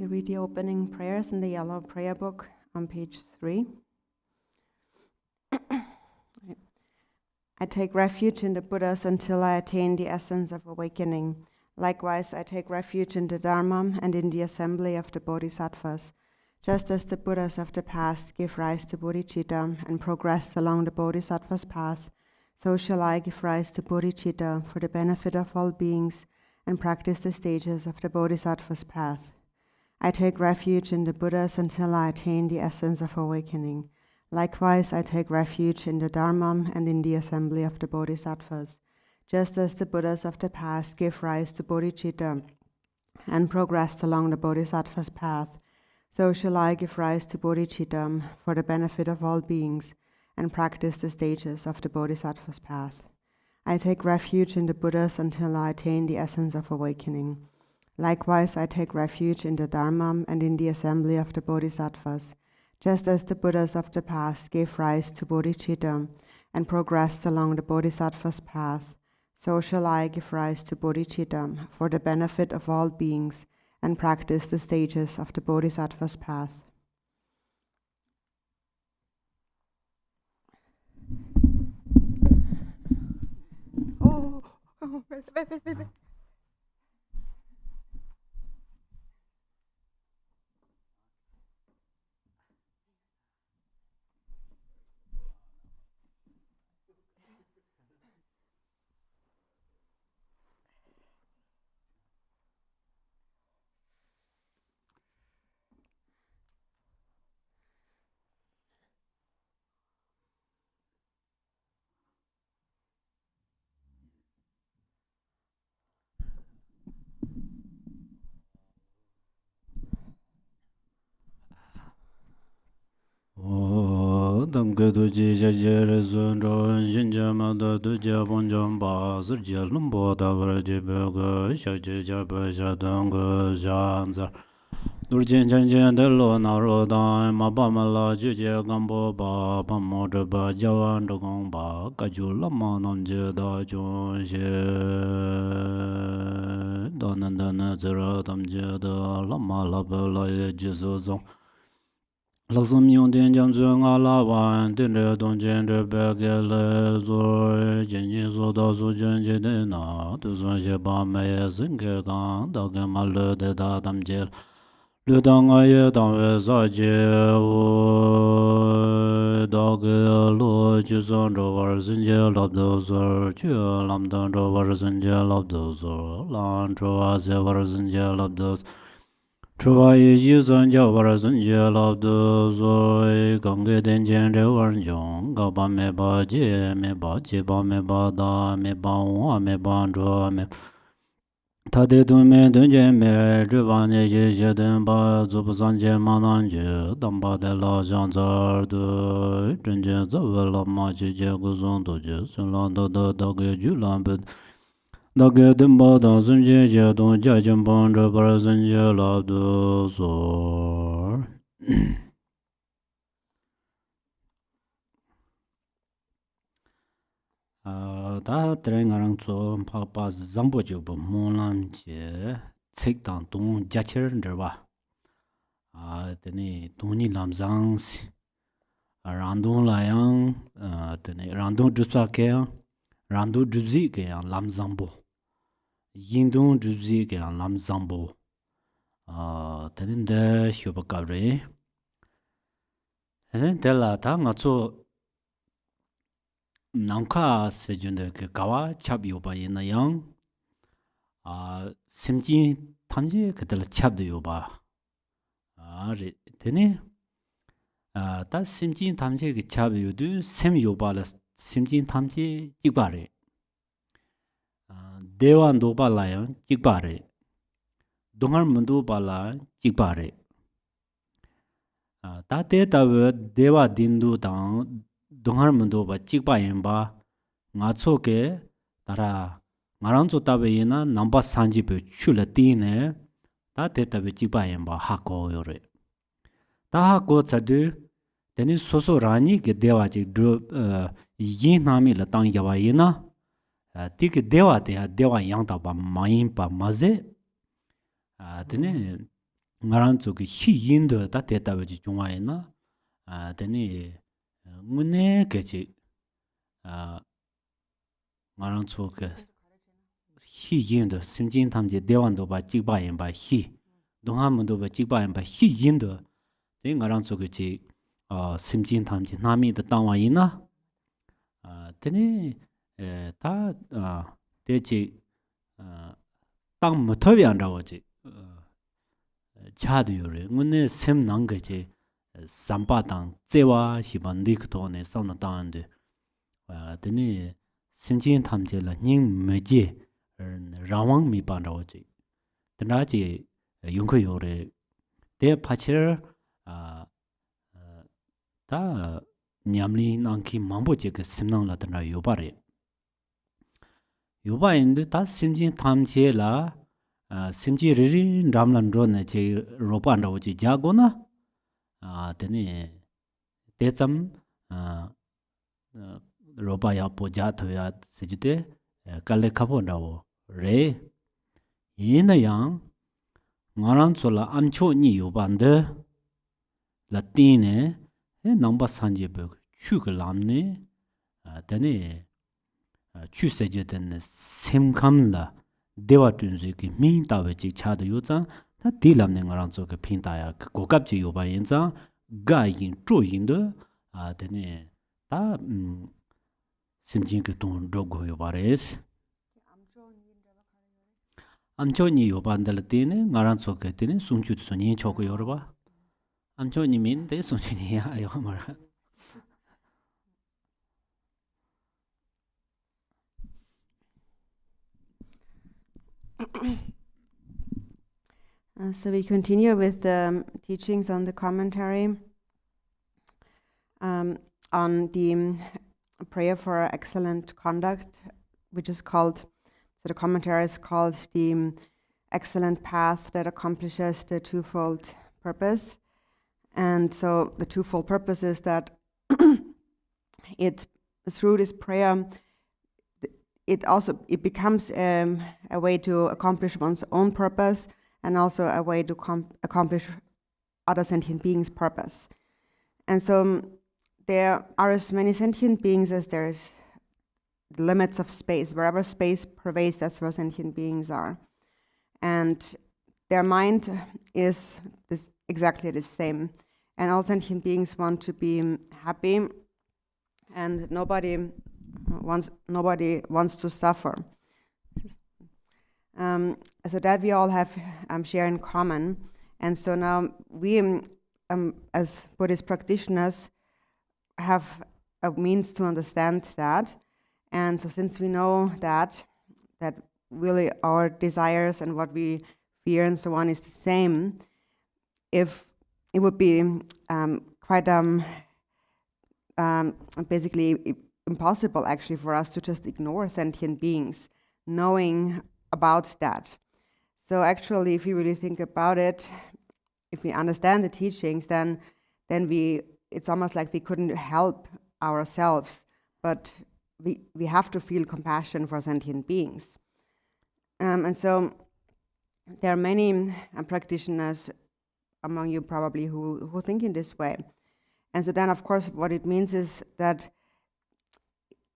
We read the opening prayers in the yellow prayer book on page 3. I take refuge in the Buddhas until I attain the essence of awakening. Likewise, I take refuge in the Dharma and in the assembly of the Bodhisattvas. Just as the Buddhas of the past gave rise to bodhicitta and progressed along the Bodhisattva's path, so shall I give rise to bodhicitta for the benefit of all beings and practice the stages of the Bodhisattva's path. I take refuge in the Buddhas until I attain the essence of awakening. Likewise, I take refuge in the Dharma and in the assembly of the Bodhisattvas. Just as the Buddhas of the past gave rise to bodhicitta and progressed along the Bodhisattva's path, so shall I give rise to bodhicitta for the benefit of all beings and practice the stages of the Bodhisattva's path. I take refuge in the Buddhas until I attain the essence of awakening. Likewise, I take refuge in the Dharma and in the assembly of the Bodhisattvas. Just as the Buddhas of the past gave rise to bodhicitta and progressed along the Bodhisattva's path, so shall I give rise to bodhicitta for the benefit of all beings and practice the stages of the Bodhisattva's path. Wait. Dam Gadu Ji Jajere Zundro, Jinjamada Duja Bonjamba, Zerjalumbo, Davaraji Burger, Shaji Jabba Jadanga, Janza, Durjin Janjan de Lona Roda, Mabamala, Juja Gambo, Baba Modaba, Jawan Dogomba, Kajula Manam Jeda Jonje, Donandana Zeratam Jeda, Lama Labella Jizozon. Laksam yon ten jam zung ala wan, ten re don jen re bege le zor, jen jen so da su jen je de na, tu sun je ba me ye sin ke gang, da ke ma le de da tam je, le da nga ye dang we sa je wo, da ke lo ju san ro war sin je lab do zor, ju lam dan ro war sin je lab do zor, lan tro a se war sin je lab do zor. Chua yi zan jia war zan jia lao de zoi, gang ge den jian re war jiong, ga ba me ba jie me ba jie ba me ba da me ba wa me ba zhuo me. Ta de du me dun jian me, zhi ba ne jie jie den ba, zu bu san jie ma nan jie, dam ba de la jiang zar de, zhen jian zi we la ma jie jie gu zong du jie, sun lan da da da ge ju lan be. Dage dimba dan sun jie jie dong jia jian bang zhe bar sun jie la du zor. Da tere nga rang tso pa pa zangbo jio bo mo lam jie cik dang dong jia qir nzir ba. Tene dong ni lam zang si. Rang dong la yang, rang dong zhuzpa ke yang, rang dong zhuzzi ke yang lam zangbo. Yin dong zhuzzi ke yang lam zangbo. Tene de xio pa ka re. Tene de la ta nga tso Nangka se junde ke kawa chab yo ba yin na yang simjin tamji ke de chab de yo ba re tene ta simjin tamji ke chab yo du sem yo ba la simjin tamji jig ba re dewan do ba la yang jig ba re dongar mundu ba la jig ba re ta te ta dewa dindu dang 동할 문도 바 찍바인 바 나초게 따라 나랑조 따베이나 넘바 산지베 출라티네 다 데타베 찍바인 바 하고요레 다 하고 차드 데니 소소라니 게 데와지 이나미라 땅 야바이나 티게 데와데 데와 양다 바 마인 바 마제 데네 ngaranzo ke hi yindo ta teta we jungwa ina teni ngune ke chi ngaranzo ke hi yindo simjin tamje dewando ba jigba yin ba hi donga mundo ba jigba yin ba hi yindo teni ngaranzo ke chi simjin tamje nami da tangwa ina teni ta te chi tang mutawi andawa chi chadu yore ngune sem nanga chi sampa tang tsewa shiba ndikto ne samna tangande teni simjin tamche la nying meje rawang mi pandawa chi tena chi yungko yore te pachir ta nyamli nangki mambo che ke simnang la tena yobare yoba indu ta simjin tamche la simji riri ramlan ro na che ropa ndawo chi jago na teni te tsam ropa ya po ja to ya sijite kale khapo ndawo re ina yang ngaran chola amcho ni yoba nde la tine namba sanje be chu ke lamne teni chu seje ten semkam la dewa tunzi ki min tawe chik chadu yo zang ta di lamne ngarang zo ke pin taya gokab chi yo ba yin zang ga yin zhu yin de teni ta simjin ke tong rogo yo ba res amcho ni yo ba ndala teni ngarang zo ke teni sungchu tu so nyen choko yo ba amcho ni min de sungchu ni ya ayo mara So we continue with the teachings on the commentary on the prayer for excellent conduct, which is called, so the commentary is called the excellent path that accomplishes the twofold purpose. And so the twofold purpose is that it through this prayer, it becomes a way to accomplish one's own purpose and also a way to accomplish other sentient beings' purpose. And so there are as many sentient beings as there is the limits of space. Wherever space pervades, that's where sentient beings are. And their mind is exactly the same. And all sentient beings want to be happy, and nobody wants to suffer. So that we all have share in common. And so now we, as Buddhist practitioners, have a means to understand that. And so since we know that really our desires and what we fear and so on is the same, if it would be quite basically impossible actually for us to just ignore sentient beings, knowing about that. So actually, if you really think about it, if we understand the teachings, then it's almost like we couldn't help ourselves, but we have to feel compassion for sentient beings. And so there are many practitioners among you probably who think in this way. And so then, of course, what it means is that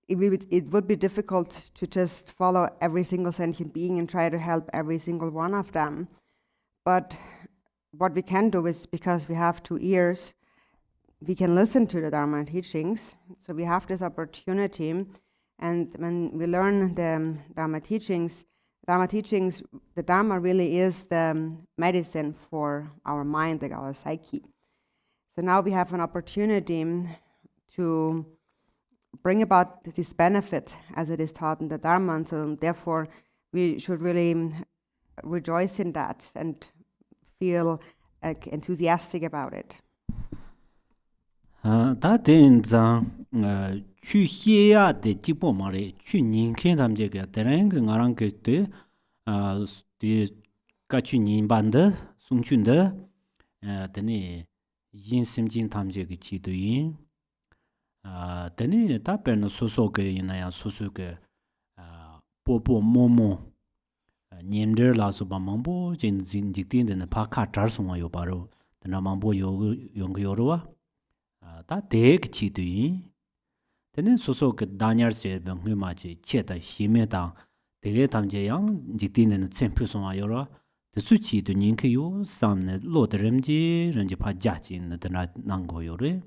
it would be difficult to just follow every single sentient being and try to help every single one of them. But what we can do is, because we have 2 ears, we can listen to the Dharma teachings. So we have this opportunity. And when we learn the Dharma teachings, the Dharma really is the medicine for our mind, like our psyche. So now we have an opportunity to bring about this benefit as it is taught in the Dharma, and so therefore we should really rejoice in that and feel enthusiastic about it. Da den zang chu xie ya de ji bo ma re chu nin khen dam je ga de ren ge ngarang ge de de ka chu nin ban de sung chun de de ne yin sim jin tam je ge chi du yin de ne ta per no so so ge yin na ya so so ge po po mo mo Nyemder la so ba mambo jin jiktin den pa kha tar so yo baro dana mambo yo yong yo ro ta de chi tu yin tenen so so ke danyar se bang ngi ma chi che da hi me da de le tam je yang jiktin den chen phu so yo ro de su chi du nin ke yo sam ne lo de rem ji ren ji pa ja ji ne da nang go yo re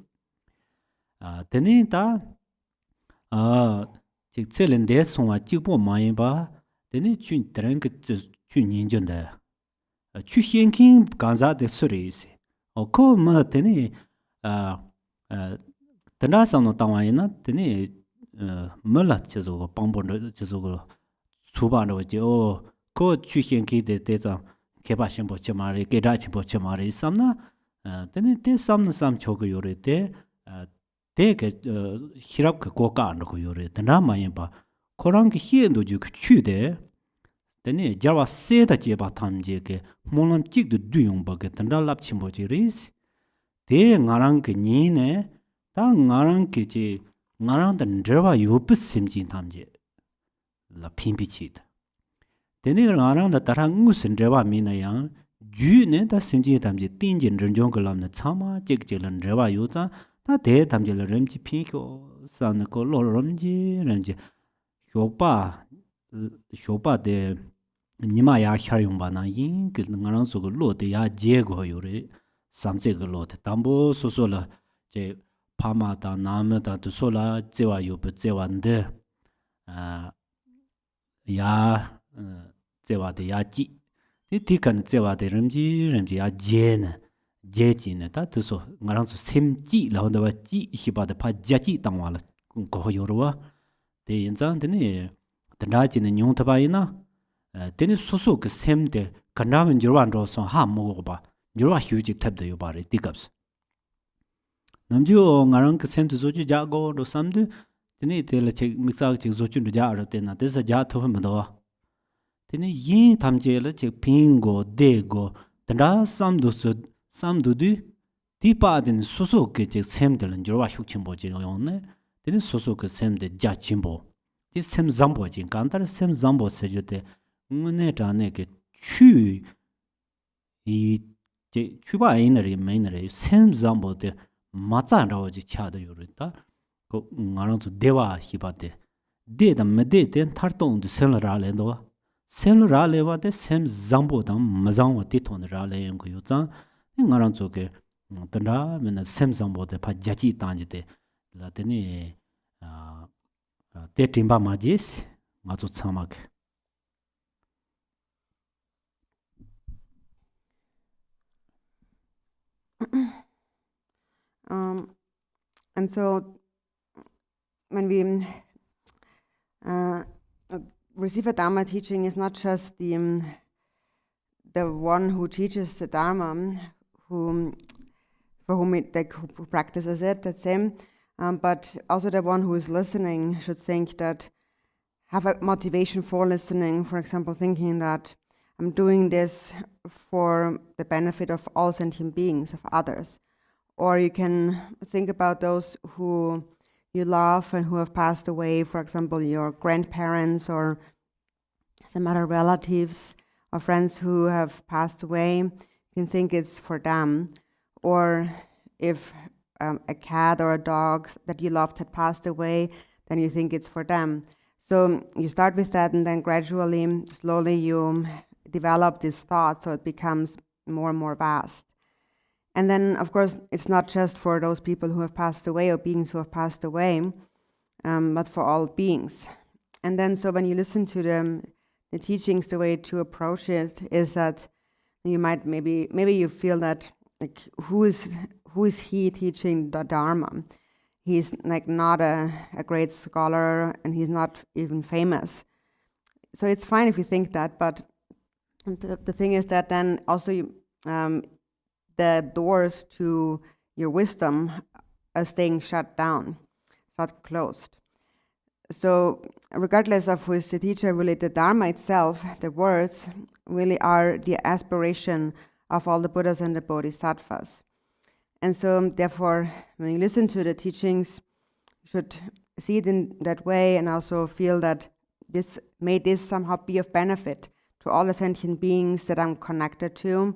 tenen ta 직 셀렌데 송아 직보 많이 봐 되니 준 드랭 그 준인전데 추현킹 간자데 소리스 코마 되니 아 드나상노 당와이나 되니 멀라 저거 방본도 저거 수반도 저 그 추현킹데 대자 개발신 보지 말이 개다치 보지 말이 삼나 되니 대 삼는 삼 저거 요래때 대게 히랍 그 고가 안 거 요래 드나 많이 봐 코랑 그 히엔도 주 추데 되니 자와 세다 제바 탐제게 몰람 찍도 두용 버게 드나 랍침 보지리스 대 나랑 그 니네 다 나랑 그지 나랑 던저와 요브 심진 탐제 라 핀비치다 되니 나랑 다 다랑 무슨 저와 미나양 주네 다 심진 탐제 띵진 전종 걸람나 참아 찍질은 저와 요자 다 대담질 렘지 피고 산고 로롬지 렘지 쇼바데 니마야 샤용바나 잉그 나랑 소고 로데야 제고 요레 삼제고 로데 담보 소소라 제 파마다 나메다 소라 제와 요베 제완데 야 제와데 야지 디티칸 제와데 렘지 야 제네 제지네 다 뜻소 나랑서 셈지 라운드와 지 히바데 파자지 당와라 고 요로와 대인장 되네 드나지는 용타바이나 되네 소소 그 셈데 간나면 저완로서 하 먹어봐 저와 휴지 탭도 요바리 디갑스 남주 나랑 그 셈도 조지 자고로 삼드 되네 텔레 책 믹사 책 조치도 자르 때나 데서 자 토하면도 되네 이 담제를 책 빙고 데고 드나 삼도서 삼두디 디파든 소소케 제 셈들은 저와 흉침 보지 요네 되는 소소케 셈데 자침보 제 셈잠보지 간다르 셈잠보 세주데 문에다네게 추이 제 추바이너리 메이너리 셈잠보데 마자라오지 차도 요르다 그 나랑도 대화 히바데 데다 메데데 타르톤데 셈라레도 셈라레와데 셈잠보다 마장와 티톤라레 연고 요자 나랑 저게 드나 맨 샘상보데 파자지 단지데 라테니 테팀바 마지스 마조 참막 And so when we receive a Dharma teaching, is not just the one who teaches the Dharma, for whom it, who practices it, the same, but also the one who is listening should think that, have a motivation for listening, for example, thinking that I'm doing this for the benefit of all sentient beings, of others. Or you can think about those who you love and who have passed away, for example, your grandparents or some other relatives or friends who have passed away. You can think it's for them. Or if a cat or a dog that you loved had passed away, then you think it's for them. So you start with that, and then gradually, slowly you develop this thought, so it becomes more and more vast. And then, of course, it's not just for those people who have passed away or beings who have passed away, but for all beings. And then, so when you listen to the teachings, the way to approach it is that you might maybe you feel that, like, who is he teaching the Dharma? He's like not a great scholar, and he's not even famous. So it's fine if you think that, but the thing is that then also you, the doors to your wisdom are staying shut down, not closed. So regardless of who is the teacher, really the Dharma itself, the words, really are the aspiration of all the Buddhas and the Bodhisattvas. And so therefore, when you listen to the teachings, you should see it in that way, and also feel that this may somehow be of benefit to to all the sentient beings that I'm connected to.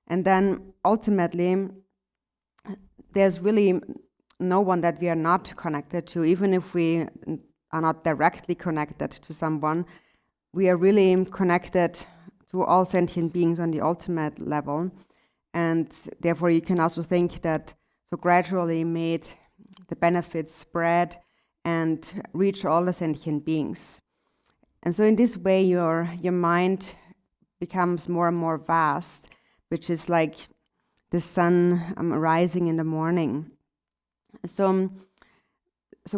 And then ultimately, there's really no one that we are not connected to. Even if we are not directly connected to someone, we are really connected to all sentient beings on the ultimate level. And therefore, you can also think that so gradually made the benefits spread and reach all the sentient beings. And so in this way, your mind becomes more and more vast, which is like the sun rising in the morning. So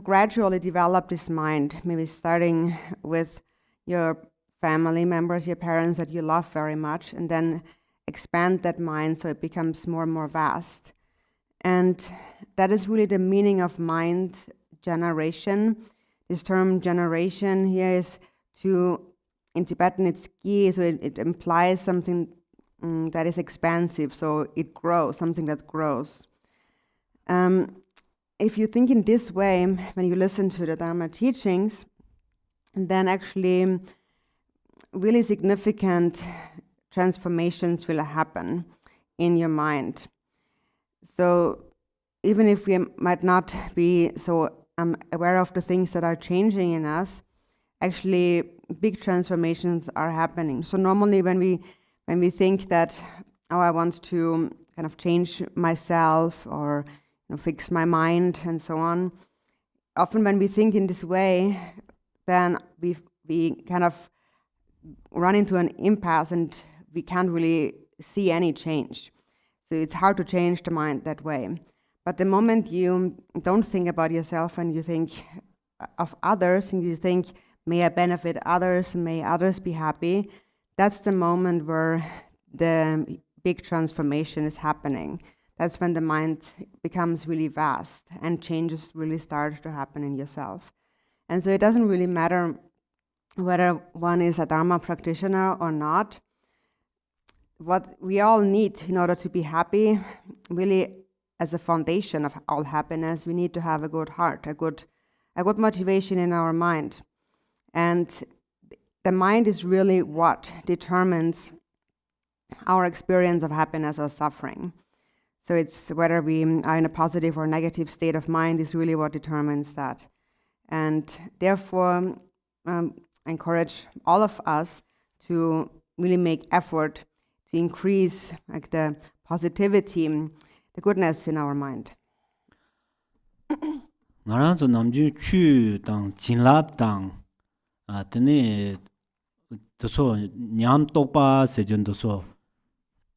gradually develop this mind, maybe starting with your family members, your parents that you love very much, and then expand that mind so it becomes more and more vast. And that is really the meaning of mind generation. This term generation here is in Tibetan it's ki, so it implies something that is expansive, so it grows, something that grows. If you think in this way, when you listen to the Dharma teachings, then actually really significant transformations will happen in your mind. So even if we might not be so aware of the things that are changing in us, actually big transformations are happening. So normally when we think that, oh, I want to kind of change myself or fix my mind and so on, often when we think in this way, then we kind of run into an impasse and we can't really see any change. So it's hard to change the mind that way. But the moment you don't think about yourself and you think of others and you think, may I benefit others, may others be happy, that's the moment where the big transformation is happening. That's when the mind becomes really vast and changes really start to happen in yourself. And so it doesn't really matter whether one is a Dharma practitioner or not. What we all need in order to be happy, really as a foundation of all happiness, we need to have a good heart, a good motivation in our mind. And the mind is really what determines our experience of happiness or suffering. So it's whether we are in a positive or negative state of mind is really what determines that. And therefore, encourage all of us to really make effort to increase like the positivity, the goodness in our mind. Ngaranzo namju chu tang jinlap tang tene doso nyam tokpa sejun doso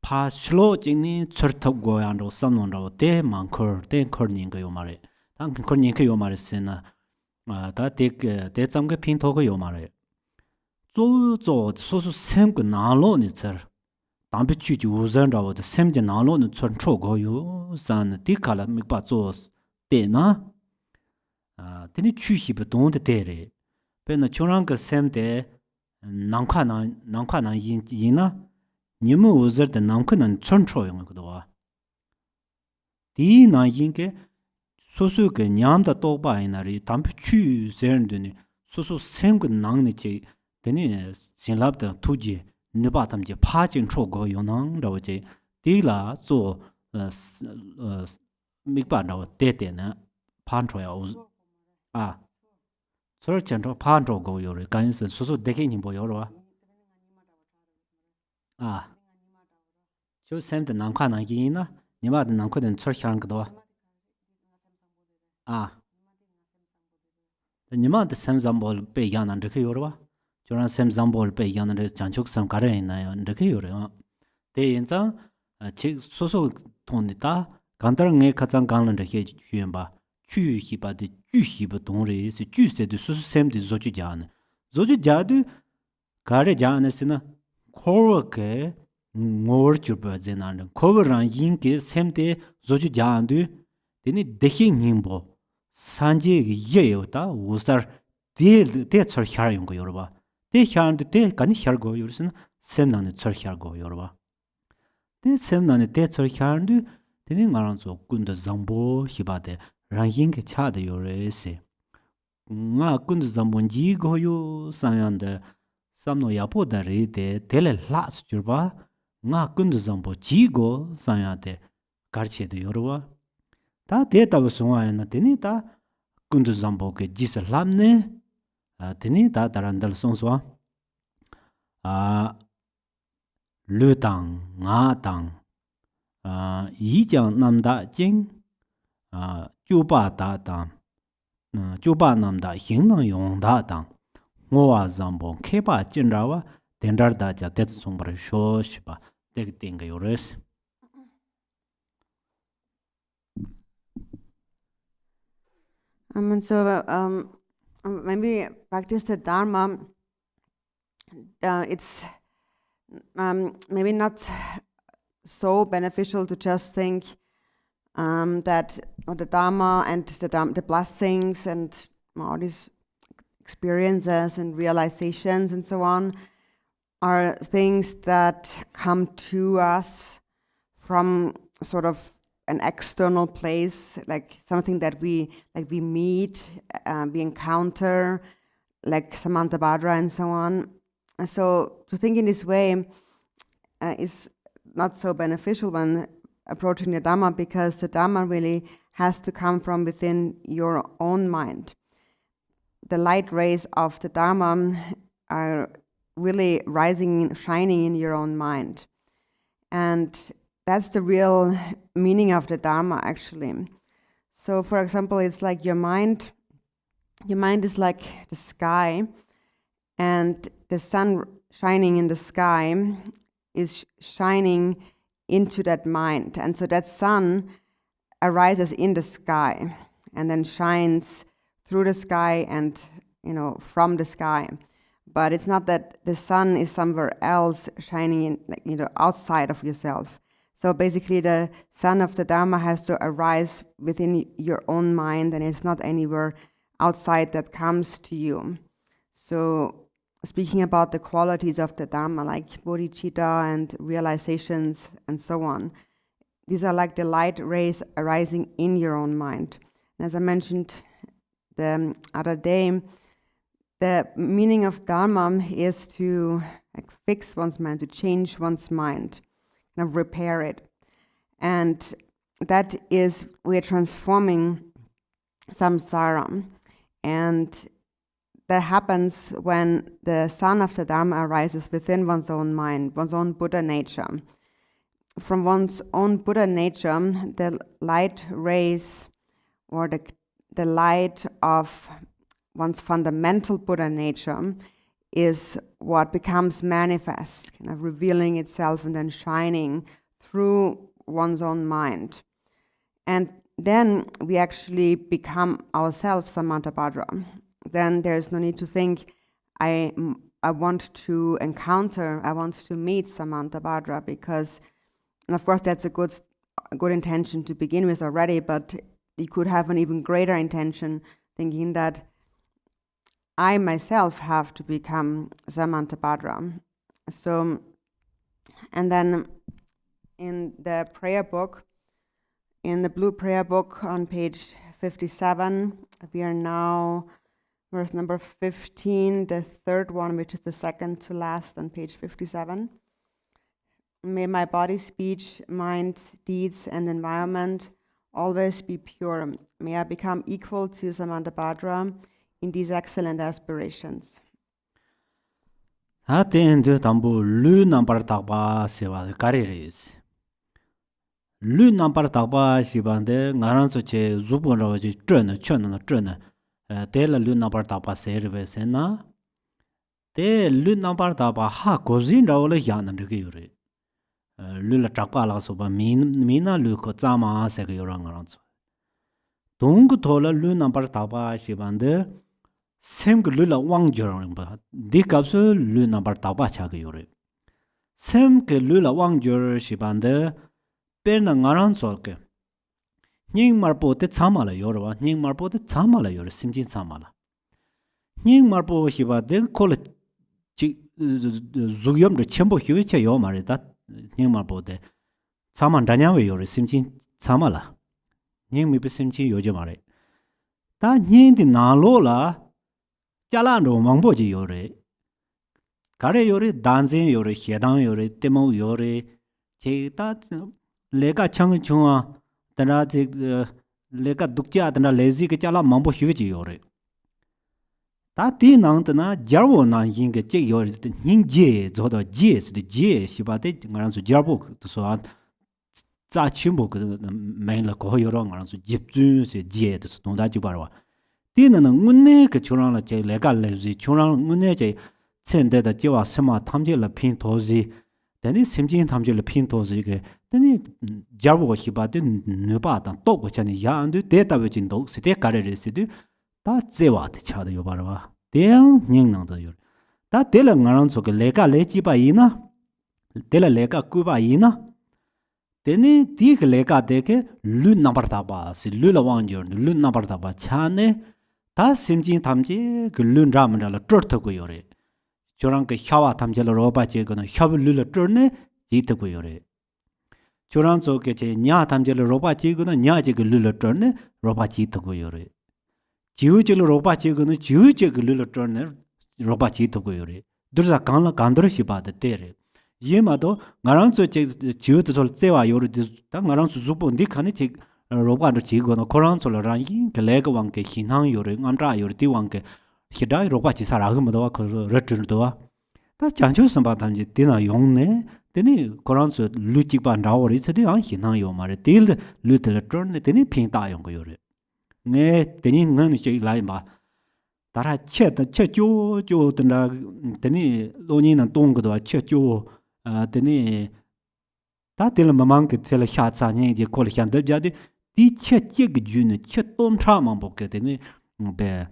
pa shlo jingni churtab goyan ro samnon ro de mankor de korning go yomare tang korning ke yomare sena da de zamge pin to go yomare zo zo so so sem go na lo ni zer dambi chu ju uzan ro de sem je na lo ni chon cho go yo san di kala mi ba zo de na tene chu hi ba don de re pe na chorang ka sem de nangkha na yin na nimu uzar de nangkha na chon cho yong ko do di na yin ke so so ke nyam da to ba ina ri dambi chu zen de ni so so sem go nang ni che tene sin lab da tu ji ne ba tam je pa jin cho go yo nang ro je di la zo mi ba na de de na pan cho ya so chen cho pan cho go yo re gan se so so de ke ni bo yo ro 저 샘드 남카나 기나 니마드 남코든 철향 거도 니마드 샘잠볼 베야난 데 요르와 저런 샘잠볼 베야난 데 장축 샘 가래 있나요 데 요르 대인자 제 소소 돈이다 간다랑에 가장 강는 데 휴연바 추히바데 주히바 동레스 주세드 소소 샘드 조주자네 조주자드 가래 자네스나 코르게 ngor chupa zenan cover ran yin ke semte zoju jandu tini dekhi nimbo sanje ye yo ta usar de char khar yung go yorba de khar de kan khar go yorsin semnan char khar go yorba de semnan de char khar du tini ngaran zo kund zambo hibade ran yin ke cha de yorese nga kund zambo ji go yo sayande samno yapo da re te tele las jurba nga kundu zambo jigo sanya te karche de yorwa ta te tabu sunga na teni ta kundu zambo ke jisa lamne teni ta tarandal songswa lu tang nga tang yi jang namda jing ju ba da tang ju ba namda hing nang yong da tang ngowa zambo keba jinrawa dendar da ja det songbar sho shiba dek tinga yores. And so when we practice the Dharma, it's maybe not so beneficial to just think that the Dharma and the blessings and all these experiences and realizations and so on are things that come to us from sort of an external place, like something that we meet, we encounter, like Samantabhadra and so on. So to think in this way is not so beneficial when approaching the Dhamma, because the Dhamma really has to come from within your own mind. The light rays of the Dharma are really rising, shining in your own mind. And that's the real meaning of the Dharma, actually. So, for example, it's like your mind is like the sky, and the sun shining in the sky is shining into that mind. And so that sun arises in the sky and then shines through the sky and, from the sky. But it's not that the sun is somewhere else shining in, outside of yourself. So basically the sun of the Dharma has to arise within your own mind, and it's not anywhere outside that comes to you. So speaking about the qualities of the Dharma, like bodhicitta and realizations and so on, these are like the light rays arising in your own mind. And as I mentioned the other day, the meaning of Dharma is to fix one's mind, to change one's mind, kind of repair it. And that is, we're transforming samsara. And that happens when the sun of the Dharma arises within one's own mind, one's own Buddha nature. From one's own Buddha nature, the light rays or the light of one's fundamental Buddha nature is what becomes manifest, kind of revealing itself and then shining through one's own mind. And then we actually become ourselves Samantabhadra. Then there's no need to think, I want to encounter, I want to meet Samantabhadra, because, and of course that's a good intention to begin with already, but you could have an even greater intention, thinking that I myself have to become Samantabhadra. So, and then in the prayer book, in the blue prayer book on page 57, we are now verse number 15, the third one, which is the second to last on page 57. May my body, speech, mind, deeds, and environment always be pure. May I become equal to Samantabhadra in these excellent aspirations. Lu number taba sewa kariris. Lu number taba shibande ngaranso che zubon rawaji trena tela lu number taba serve sena te lu number taba ha gozin rawla yana yure lu la taba la so ba mina lu ko zama se ga yura ngaranso dong tola lu number taba shibande sem lu la wang jorang ba di kapsu lu number taba cha ga yure sem ke lu la wang jor shibande perna ngaranso ke ning marpo te chamala yorwa ning marpo te chamala yor simjin chamala ning marpo hiba de kol chi zugyom de chembo hiwe che yo mare da ning marpo de chaman danya we yor simjin chamala ning mi be simjin yo je mare da ning di na lo la jala ro mangbo ji yore Kare yore danzin yore hedang yore temo yore che ta lega chang chunga tana lega dukja tana lazy ke chala mambo hyuji yore ta ti nang tana jarwo na yin ge che yore ning je zo da je se de je shiba de ngaran su jarbo to so an za chimbo ke main la ko yoro ngaran su jip zu se je de so da ji barwa ti na ngunne ke churang la che lega lazy churang ngunne che 첸데 다 지와 스마 탐제라 핀 도지 데니 심진 탐제라 핀 도지게 데니 자보고 히바데 느바다 또 고차니 야안데 데이터베진도 세테 가레레스디 다 제와데 차도 요바라와 대양 닝낭도 요 다 데라 ngaran 소게 레가 레지바 이나 데라 레가 꾸바 이나 데니 디게 레가 데게 루 넘버다바 시 루라왕죠 루 넘버다바 차네 다 심진 탐제 그 룬라만라 트르트고 요레 조랑 그 샤와 탐젤로 로바제 거는 샤블룰로 tör네 지트고 요레 조랑 저게 제냐 탐젤로 로바제 거는 냐제 그 룰로 tör네 로바지 트고 요레 지우젤로 로바제 거는 지우제 그 룰로 tör네 로바지 트고 요레 들자 간라 간드르시 바데 테레 예마도 나랑 저 지우도 절 제와 요르 다 나랑 수수본 디카네 제 로바도 지고는 코란 솔라랑 이 글레가 왕게 희낭 요레 안라 요르 디왕게 히다이 로바치 사라금도 그 레트르도와 다 장초 선바단지 디나 용네 데니 코란스 루치바 나오리 세디 안 희낭요 마레 딜 루트르트르네 데니 핀다 용거 요레 네 데니 너는 제 라이마 다라 쳇다 쳇조 조든다 데니 로니는 동거도 쳇조 아 데니 다들 마망게 텔 샤차니 이제 콜향데 자디 디 쳇제 그 주는 쳇돔차만 보게 데니 베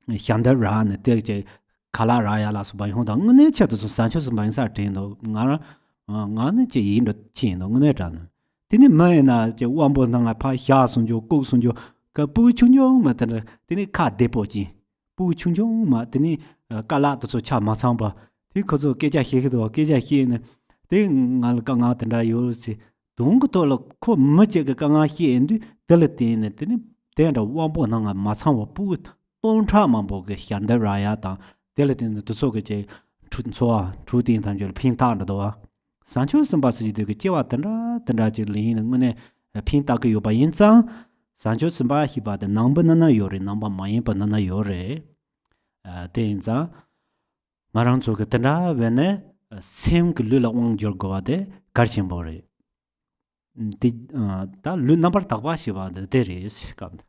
현대라는 되게 칼라라야라서 바이혼다 응네 쳇도 산초스 바인사 텐도 나는 제 인도 친도 응네잖아 디니 마이나 제 원본당아 파 야순조 고순조 그 부충종 마들 디니 카 데포지 부충종 마 디니 칼라도 차 마상바 디 거저 계자 희기도 계자 희는 딩알 강아 된다 요시 동고도 코 멋지게 강아 희인데 들었대네 디니 대한다 원본당아 마상바 부 동차만 보게 현대라야다 델레딘 도소게 제 춘소아 주딘 단절 핀타르도와 산초 선바스지 그 제와던라 던라지 리는 거네 핀타게 요바 인상 산초 선바 히바데 남번나 요레 남바 마이 번나 요레 데인자 마랑 조게 던라 베네 셈 글루라 왕절고와데 가르침보레 디다 루 넘버 딱바시바데 데리스 감다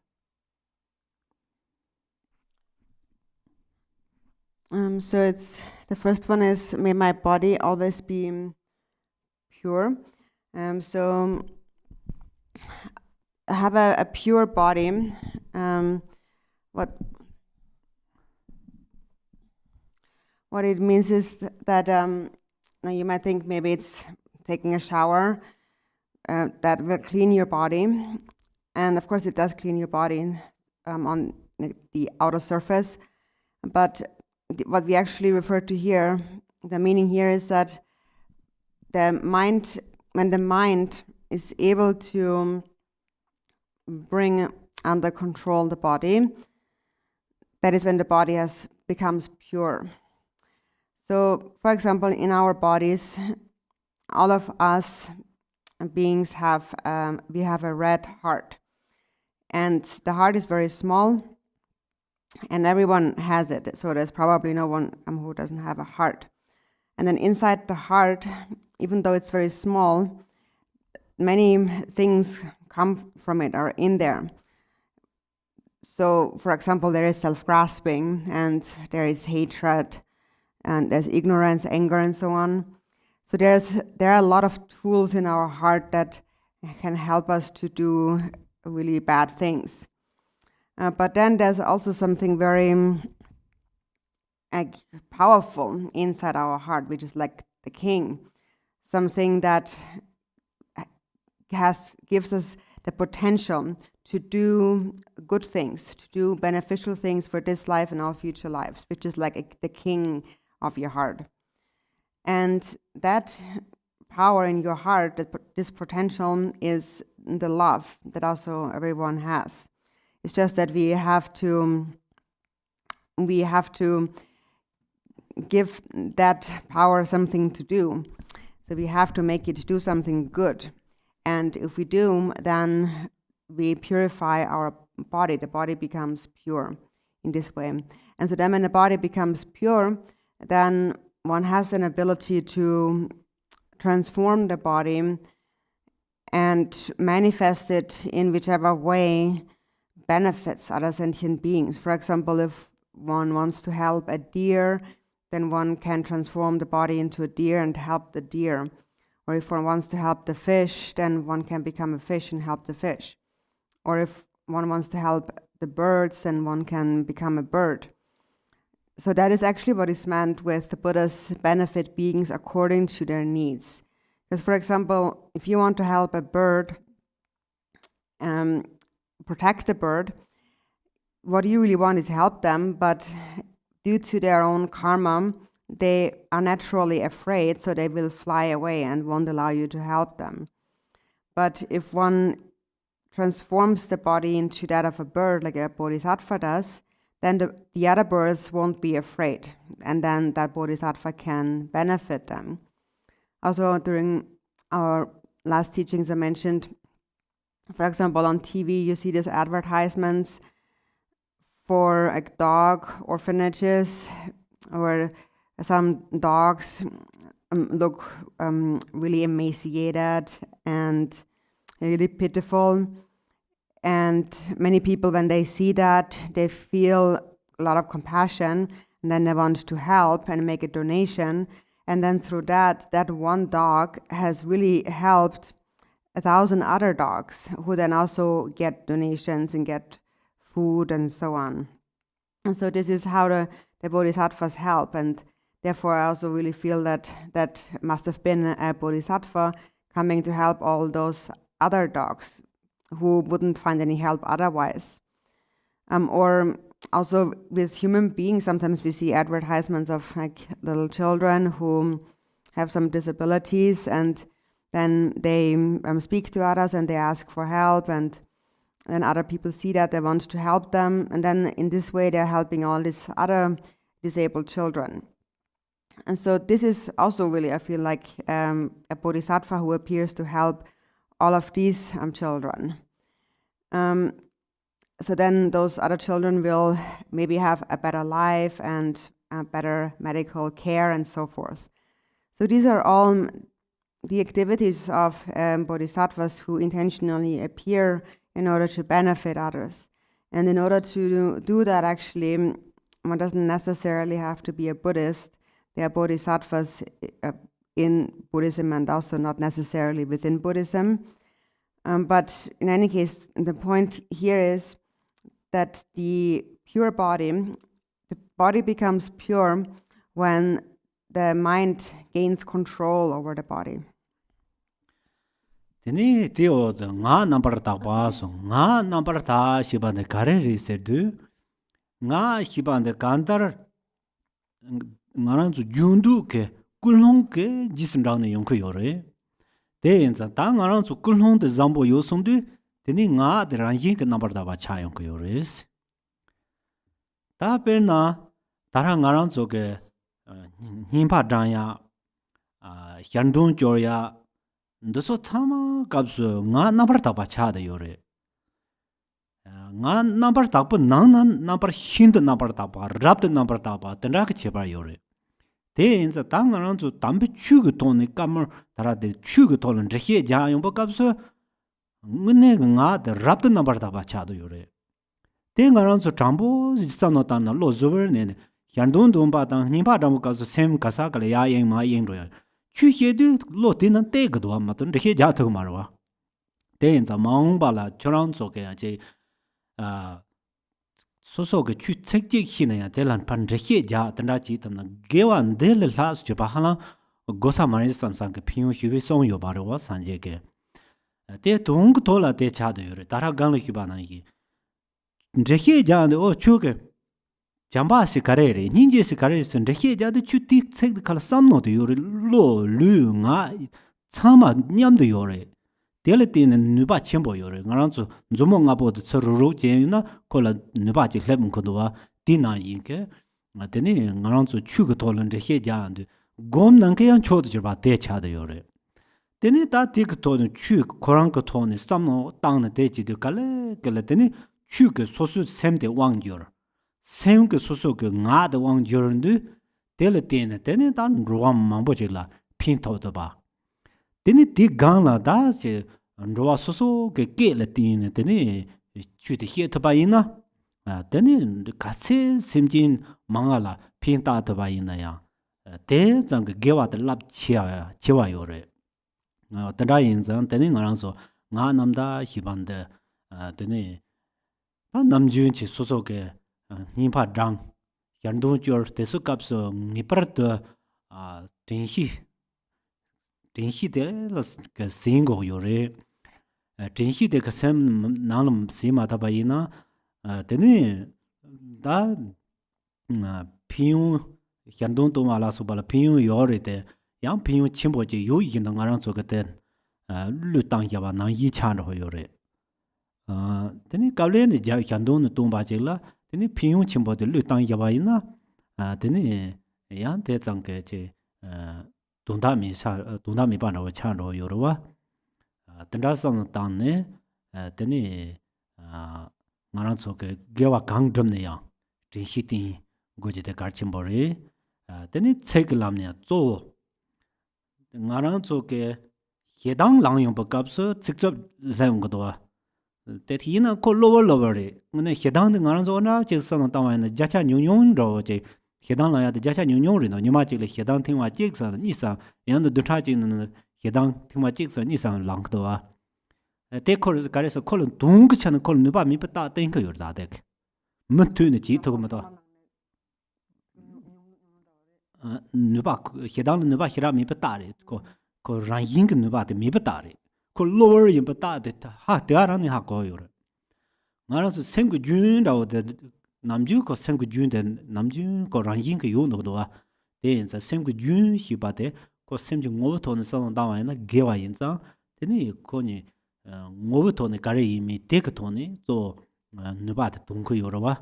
So it's the first one is may my body always be pure. So have a pure body. What it means is that now you might think maybe it's taking a shower that will clean your body, and of course it does clean your body on the outer surface, but what we actually refer to here, the meaning here is that when the mind is able to bring under control the body, that is when the body becomes pure. So, for example, in our bodies, all of us beings have a red heart, and the heart is very small. And everyone has it, so there's probably no one who doesn't have a heart. And then inside the heart, even though it's very small, many things come from it, are in there. So, for example, there is self-grasping, and there is hatred, and there's ignorance, anger, and so on. So there are a lot of tools in our heart that can help us to do really bad things. But then there's also something very powerful inside our heart, which is like the king, something that gives us the potential to do good things, to do beneficial things for this life and all future lives, which is like the king of your heart. And that power in your heart, this potential, is the love that also everyone has. It's just that we have to give that power something to do. So we have to make it do something good. And if we do, then we purify our body. The body becomes pure in this way. And so then when the body becomes pure, then one has an ability to transform the body and manifest it in whichever way benefits other sentient beings. For example, if one wants to help a deer, then one can transform the body into a deer and help the deer. Or if one wants to help the fish, then one can become a fish and help the fish. Or if one wants to help the birds, then one can become a bird. So that is actually what is meant with the Buddha's benefit beings according to their needs. Because, for example, if you want to help a bird, protect the bird, what you really want is help them, but due to their own karma, they are naturally afraid, so they will fly away and won't allow you to help them. But if one transforms the body into that of a bird, like a bodhisattva does, then the other birds won't be afraid, and then that bodhisattva can benefit them. Also, during our last teachings, I mentioned, for example, on TV, you see these advertisements for like dog orphanages, where some dogs look really emaciated and really pitiful. And many people, when they see that, they feel a lot of compassion, and then they want to help and make a donation. And then through that one dog has really helped 1,000 other dogs, who then also get donations and get food and so on. And so this is how the bodhisattvas help. And therefore, I also really feel that must have been a bodhisattva coming to help all those other dogs who wouldn't find any help otherwise. Or also with human beings, sometimes we see advertisements of like little children who have some disabilities, and then they speak to others and they ask for help, and then other people see that they want to help them, and then in this way they're helping all these other disabled children. And so this is also really, I feel like, a bodhisattva who appears to help all of these children. So then those other children will maybe have a better life and better medical care and so forth. So these are all the activities of bodhisattvas who intentionally appear in order to benefit others. And in order to do that, actually, one doesn't necessarily have to be a Buddhist. There are bodhisattvas in Buddhism and also not necessarily within Buddhism. But in any case, the point here is that the body becomes pure when the mind gains control over the body. Tene teo the nga number ta baso nga number ta shibande kare resedu nga shibande kantar ngaran zu jundu ke kulhong ke jisndang ne yong yore de enza ta ngaran zu kulhong de zambo yosondu tene nga de ranjin ke number ta ba cha yong yores ta perna tara ngaran zu ke nimpa danya hyandong jorya ndoso tama kapsu nga number ta ba cha de yore nga number ta pa nang number hind number ta ba rap de number ta ba tendra ke cheba yore de enza ta ngaran zu dambe chu ge ton kamar tara de chu ge ton je he ja yong ba kapsu ngene nga de rap de number ta ba cha de yore de ngaran zu jambo sa no ta na lo zover ne hyandong dong ba dang ni ba dang ka zu sem ka sa ka le ya yin ma yin ro chu he de lo de na de ge do ma ton de he ja to ma ro de enza mang ba la chorang zo ge je 소소 그 추측직 희네야 대란 판르히자 단다지 덤나 개완 델 라스 저 바하나 고사 마리 삼상 그 피용 휴비 송요 바로와 산제게 대 동그 돌아 대 차도요 따라 강로 휴바나기 르히자데 오 추게 잠바시 카레레 닌제스 카레스 르히자데 추티 책드 칼 산노도 요르 로 류가 참아 냠도 요레 델레티는 누바 첨보요레 나랑주 좀몽아보드 서루루 제나 콜라 누바지 렙은 거도와 디나인게 Teni ngaranzo chuga tolan de he jaan gom nang ke yang chod jirba de cha de yore. Teni ta dik tolan chu korang ko toni samno tang na de ji de kale kale teni chu ke sosu sem de wang yor. Sem ke sosu ke nga de wang yor ndu de teni tan ruam mambo jila pin to de ba. Teni di gang la da je ruwa sosu ke le teni chu de he to ba ina. Teni katsi simjin mangala pinta toba ina ya. Te zang gewa de lap chiwa yore. Tenda yin zang teni ngarang so nga namda hibande teni namjun chi soso ke nipa drang. Yandung jor tesu kapso nipar de tenhi de las ke singo yore. Tenhi de kasem nalam sima toba ina teni da 피용 현동도 말아서 발 피용 요리데 양 피용 침보지 요 이긴다 가랑 저거데 루땅야바 나 이찬로 요래 되니 가블레네 자 현동도 동바질라 되니 피용 침보데 루땅야바 있나 되니 양 대장게 제 동다미 바나고 찬로 요르와 된다선 땅네 되니 ngaran soke gewa gangdom ne yang tin goje de garchimbore teni tseglam ne zo ngaran soke hedang lang yong bakapso tsikchop laim go do te thina ko lower ne hedang de ngaran zo na che sang ta wa ne jacha nyung ro je hedang la ya de jacha nyung ri no nyuma che le hedang thingwa che sa ni sa yang de dutha jing ne hedang thingwa che sa ni sa lang do wa 데코르 가래서 콜은 둥그차는 콜 누바 미쁘다 땡거 요르다데 무트네 지토고마도 누바 해당 누바 히라 미쁘다리 고 라잉 누바데 미쁘다리 고 로어 임쁘다데 하 대아라니 하고 요르 말아서 생구 준다오데 남주 고 생구 준데 남주 고 라잉 그 요노도와 데인자 생구 준 히바데 고 셈주 ngo토는 선은 다와이나 게와인자 데니 코니 ngobuto kare imi tekto ne zo nubat tungko yorwa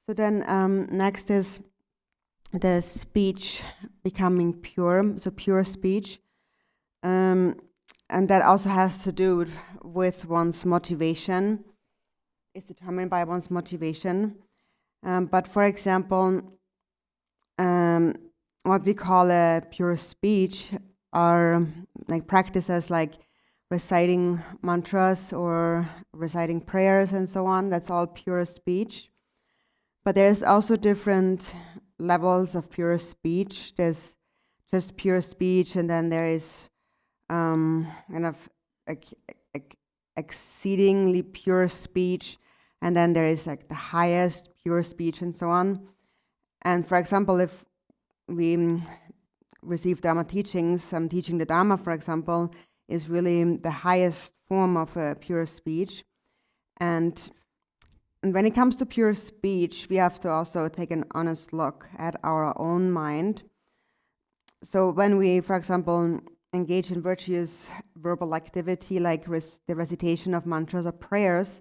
So then next is the speech becoming pure, so pure speech, and that also has to do with one's motivation. Is determined by one's motivation. But for example, what we call a pure speech are like practices like reciting mantras or reciting prayers and so on. That's all pure speech. But there's also different levels of pure speech. There's just pure speech, and then there is kind of exceedingly pure speech, and then there is like the highest pure speech and so on. And for example, if we receive Dharma teachings, teaching the Dharma, for example, is really the highest form of pure speech. And when it comes to pure speech, we have to also take an honest look at our own mind. So when we, for example, engage in virtuous verbal activity like the recitation of mantras or prayers,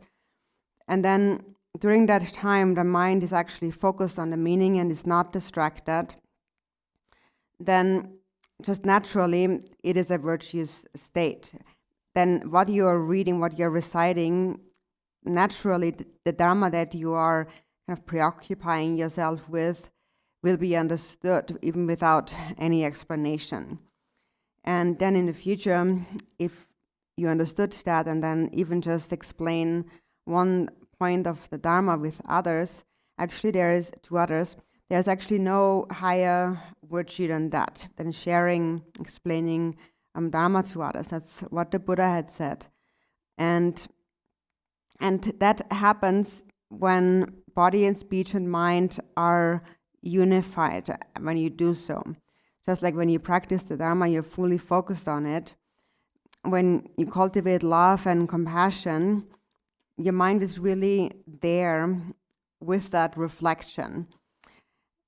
and then during that time the mind is actually focused on the meaning and is not distracted, then just naturally it is a virtuous state. Then what you are reading, what you're reciting, naturally the Dharma that you are kind of preoccupying yourself with will be understood even without any explanation. And then in the future, if you understood that and then even just explain one point of the Dharma with others, actually there's actually no higher virtue than that, than sharing, explaining Dharma to others. That's what the Buddha had said. And that happens when body and speech and mind are unified, when you do so. Just like when you practice the Dharma, you're fully focused on it. When you cultivate love and compassion, your mind is really there with that reflection.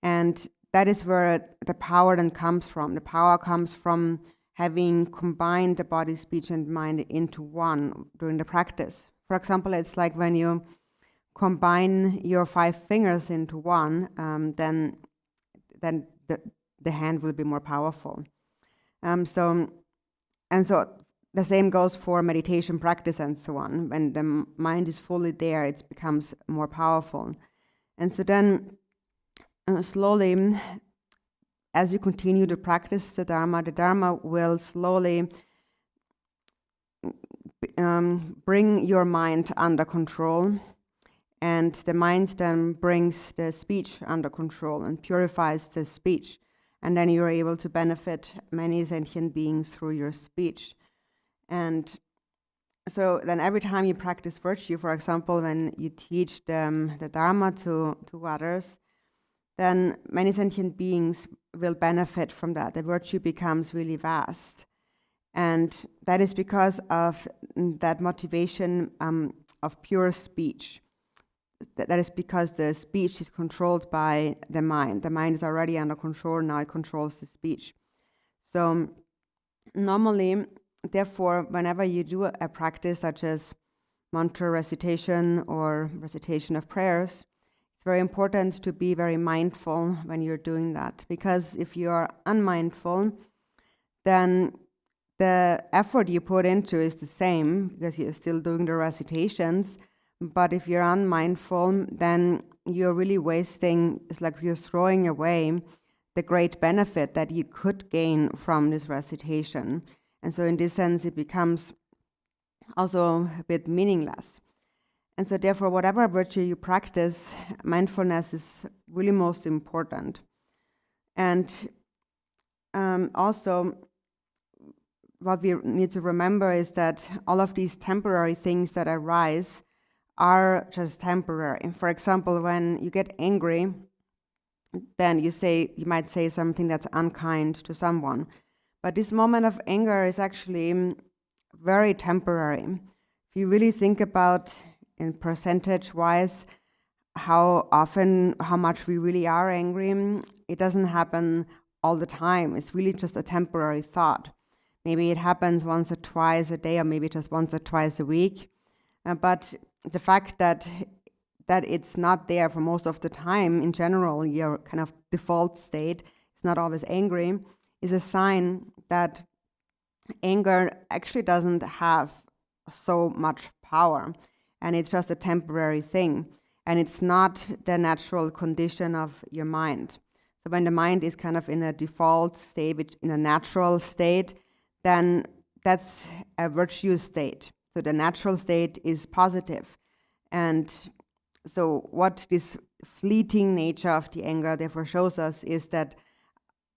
And that is where the power then comes from. The power comes from having combined the body, speech, and mind into one during the practice. For example, it's like when you combine your 5 fingers into one, then the hand will be more powerful. So the same goes for meditation practice and so on. When the mind is fully there, it becomes more powerful. And so then slowly, as you continue to practice the Dharma will slowly bring your mind under control. And the mind then brings the speech under control and purifies the speech. And then you're able to benefit many sentient beings through your speech. And so then every time you practice virtue, for example, when you teach the Dharma to others, then many sentient beings will benefit from that. The virtue becomes really vast. And that is because of that motivation of pure speech. That is because the speech is controlled by the mind. The mind is already under control, now it controls the speech. So normally, therefore, whenever you do a practice such as mantra recitation or recitation of prayers, it's very important to be very mindful when you're doing that. Because if you are unmindful, then the effort you put into is the same because you're still doing the recitations. But if you're unmindful, then you're really wasting, it's like you're throwing away the great benefit that you could gain from this recitation. And so in this sense, it becomes also a bit meaningless. And so therefore, whatever virtue you practice, mindfulness is really most important. And also, what we need to remember is that all of these temporary things that arise are just temporary. For example, when you get angry, then you might say something that's unkind to someone. But this moment of anger is actually very temporary. If you really think about in percentage-wise how much we really are angry, it doesn't happen all the time. It's really just a temporary thought. Maybe it happens once or twice a day, or maybe just once or twice a week. But the fact that it's not there for most of the time, in general, your kind of default state is not always angry, is a sign that anger actually doesn't have so much power, and it's just a temporary thing, and it's not the natural condition of your mind. So when the mind is kind of in a default state, in a natural state, then that's a virtue state. So the natural state is positive. And so what this fleeting nature of the anger therefore shows us is that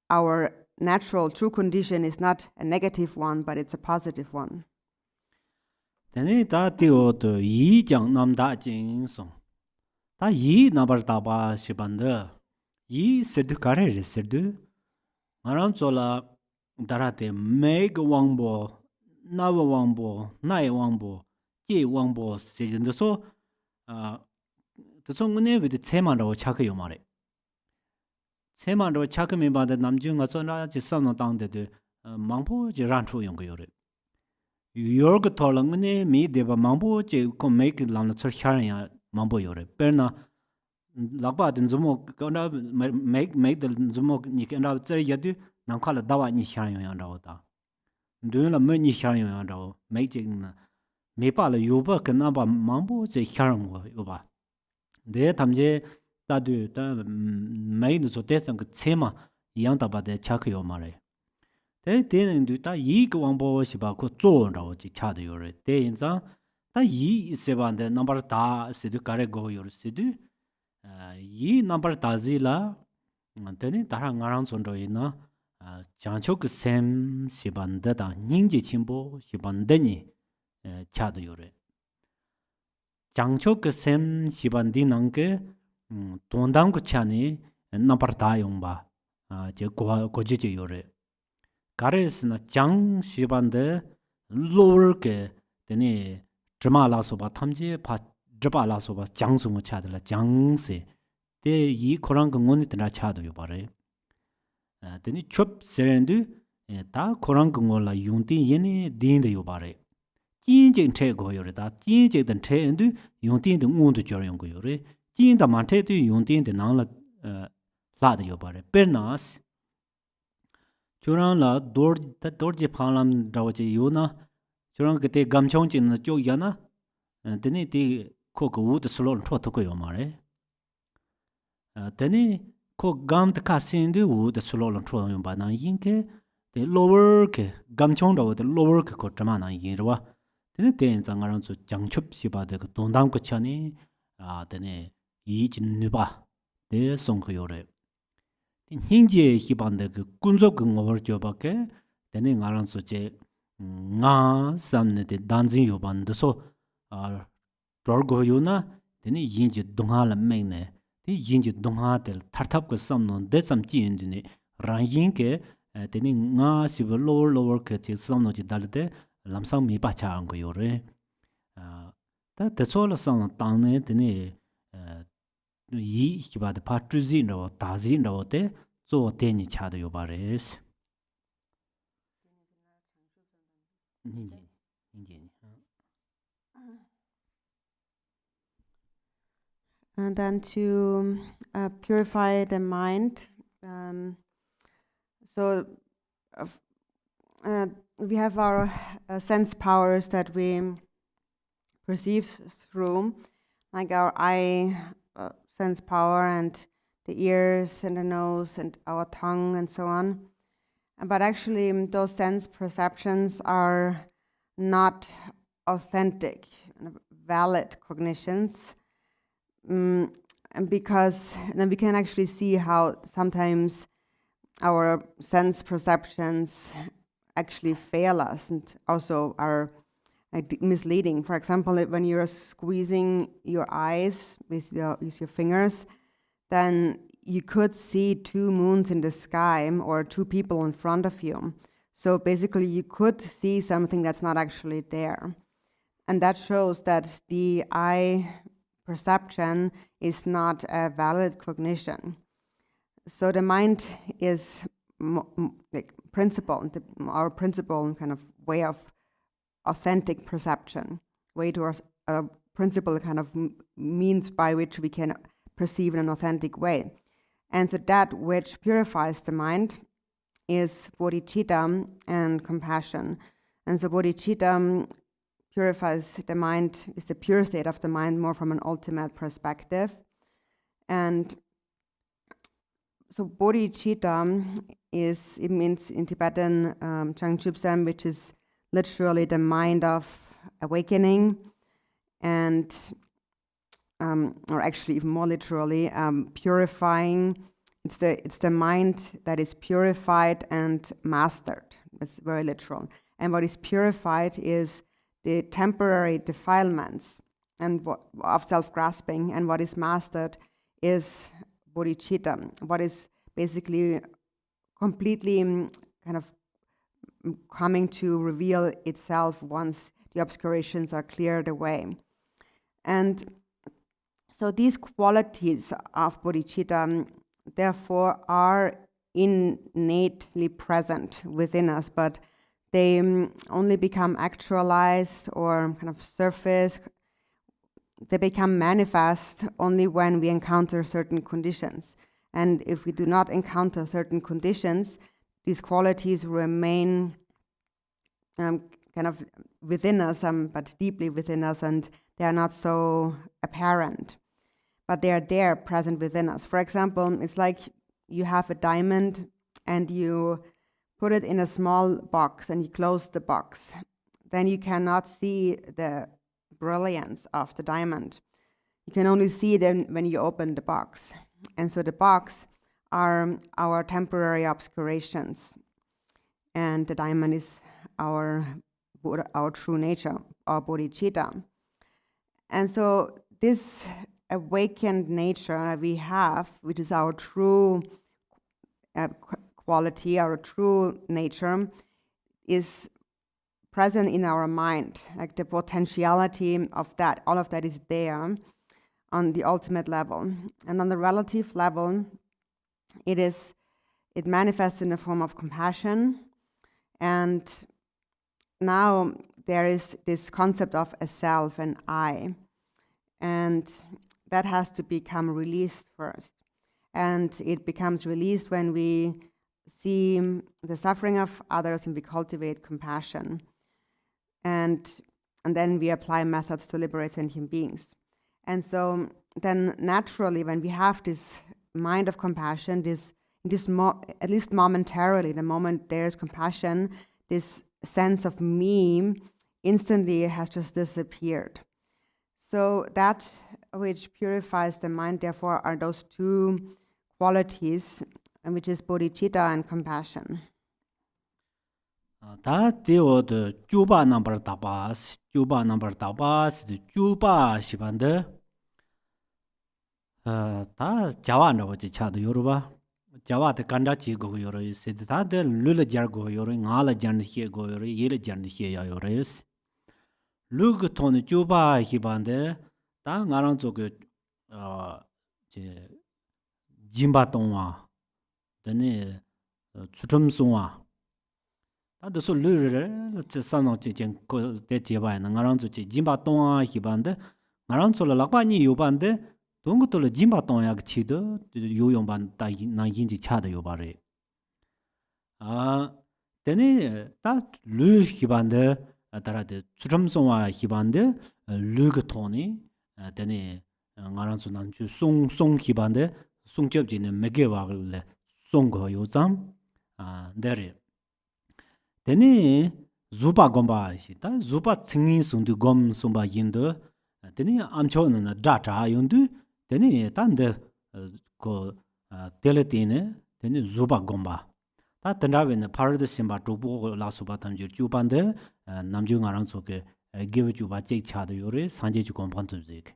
our natural true condition is not a negative one, but it's a positive one. Tene ta teo to yi jang nam da jing song. Ta yi nabar da ba shibanda. Yi sedu kare re sedu. Ngaram zola darate meg wangbo, nawa wangbo, nai wangbo, ji wangbo sejendo so to so ngune with tsema ro chak yo mare. Tsema ro chak me ba da namju nga so na ji sam no dang de mangpo ji ran chu yong go yore. Yorg tolang ne mi de ba mangpo je ko make lam na chur khar ya mangpo yore. Perna lakba den zumo ko na make the zumo ni kan ra zhe yadu nang khala dawa ni khar yo yang ra da. Ndu la me ni khar yo yang ra make jing na me pa la yu ba kan na ba mangpo je khar ngo yo ba. De tamje ta du ta mai no so te sang chema yang da ba de chak yo ma re. De du ta yi ko wang bo shi ba ko zo ra wo ji cha de yo re. De yin zang ta yi se ban de number da se du kare go yo se du yi number da zi la de ni da ra ngarang zon ro yin na jang chok sem shi ban de da ning ji qin bo shi ban de ni cha de yo re. 장초 그 셈 시반디 난게 돈당 그 차니 나파다 용바 제 고지제 요래 가레스나 장 시반데 로르게 되니 드마라소바 탐지 바 드바라소바 장송을 차들라 장세 대이 코랑 근원이 드나 차도 요바래 Teni chop serendu ta korang ngola yungtin yene din de yobare. Jin jing che go yore da jin jing den che ndu yungtin de ngun de jor yong go yore. Jin da man che du yungtin de nang la de yobare. Pernas churang la dor je phalam daw je yona churang kete gamchong chin na jo yana teni ti ko ko u de slol tho to ko yomare. Teni ko gam de kasin de u de slol tho yom ba na yin ke the lower ke gamchong daw de lower ke ko tama na yin ro. Tene ten zangarang zu jangchup siba de dondam ko chani tene yi jin nuba de song ko yore. Tin hingje hiban de kunzo ko ngor joba ke tene ngarang zu je nga samne de danjin yoban de so dor go yuna tene yin ji dongha la mengne ti yin ji dongha del tarthap ko samno de sam ji yin ne ran yin ke tene nga siba lower ke che samno ji dal de lamsang mi pa cha ang ko yore ta de so la sang tang ne de ne yi ki ba de pa tu zi no da zi no de zo de ni cha de yo ba res And then to purify the mind. So we have our sense powers that we perceive through, like our eye sense power and the ears and the nose and our tongue and so on. But actually those sense perceptions are not authentic, valid cognitions. And because then we can actually see how sometimes our sense perceptions actually fail us and also are misleading. For example, when you're squeezing your eyes with your fingers, then you could see two moons in the sky or two people in front of you. So basically you could see something that's not actually there. And that shows that the eye perception is not a valid cognition. So the mind is like principle, our principle kind of way of authentic perception, way towards a principle kind of means by which we can perceive in an authentic way. And so that which purifies the mind is bodhicitta and compassion. And so bodhicitta purifies the mind, is the pure state of the mind more from an ultimate perspective. And so bodhicitta it means in Tibetan Changchupsam, which is literally the mind of awakening, and or actually even more literally, purifying. It's the mind that is purified and mastered. It's very literal. And what is purified is the temporary defilements and of self-grasping, and what is mastered is bodhicitta, what is basically completely kind of coming to reveal itself once the obscurations are cleared away. And so these qualities of bodhicitta, therefore, are innately present within us, but they only become actualized or kind of surface. They become manifest only when we encounter certain conditions. And if we do not encounter certain conditions, these qualities remain kind of within us, but deeply within us, and they are not so apparent. But they are there, present within us. For example, it's like you have a diamond and you put it in a small box and you close the box. Then you cannot see the brilliance of the diamond. You can only see it when you open the box. And so the box are our temporary obscurations. And the diamond is our true nature, our bodhicitta. And so this awakened nature that we have, which is our true quality, our true nature, is present in our mind. Like the potentiality of that, all of that is there on the ultimate level. And on the relative level, it is it manifests in the form of compassion. And now there is this concept of a self, an I, and that has to become released first. And it becomes released when we see the suffering of others and we cultivate compassion. And then we apply methods to liberate sentient beings. And so then naturally, when we have this mind of compassion, at least momentarily, the moment there's compassion, this sense of me instantly has just disappeared. So that which purifies the mind, therefore, are those two qualities, which is bodhicitta and compassion. 다 데오드 주바 넘버 다바스 주바 넘버 다바스 주바 시반데 다 자와나 버지 차도 요르바 자와데 간다치 고 요르 세드 다데 룰레 자고 요르 나라 잔히 고 요르 예레 잔히 야 요르스 루그 토네 주바 히반데 다 나랑 저게 제 짐바동와 데네 추점송와 다도 솔르르 저 산노치 젠고 데지바이 나랑저 짐바동와 히반데 나랑 솔라 락바니 요반데 동고돌 짐바동야 치도 요용반 다 나인지 차도 요바레 아 데네 다 루히반데 따라데 추점송와 히반데 루그 토니 데네 나랑저 난주 송송 히반데 송접지는 메게와글레 송거 요잠 아 데레 데니 zupa gomba shita zupa tsingi sundu gom sumba yindu deni amcho는 data yundu deni tande ko teletine deni zupa gomba ta tendawene parade simba tubu la suba tamju jubande namju ngarang soke give juba chek chade yore sanje ju gompang tubzik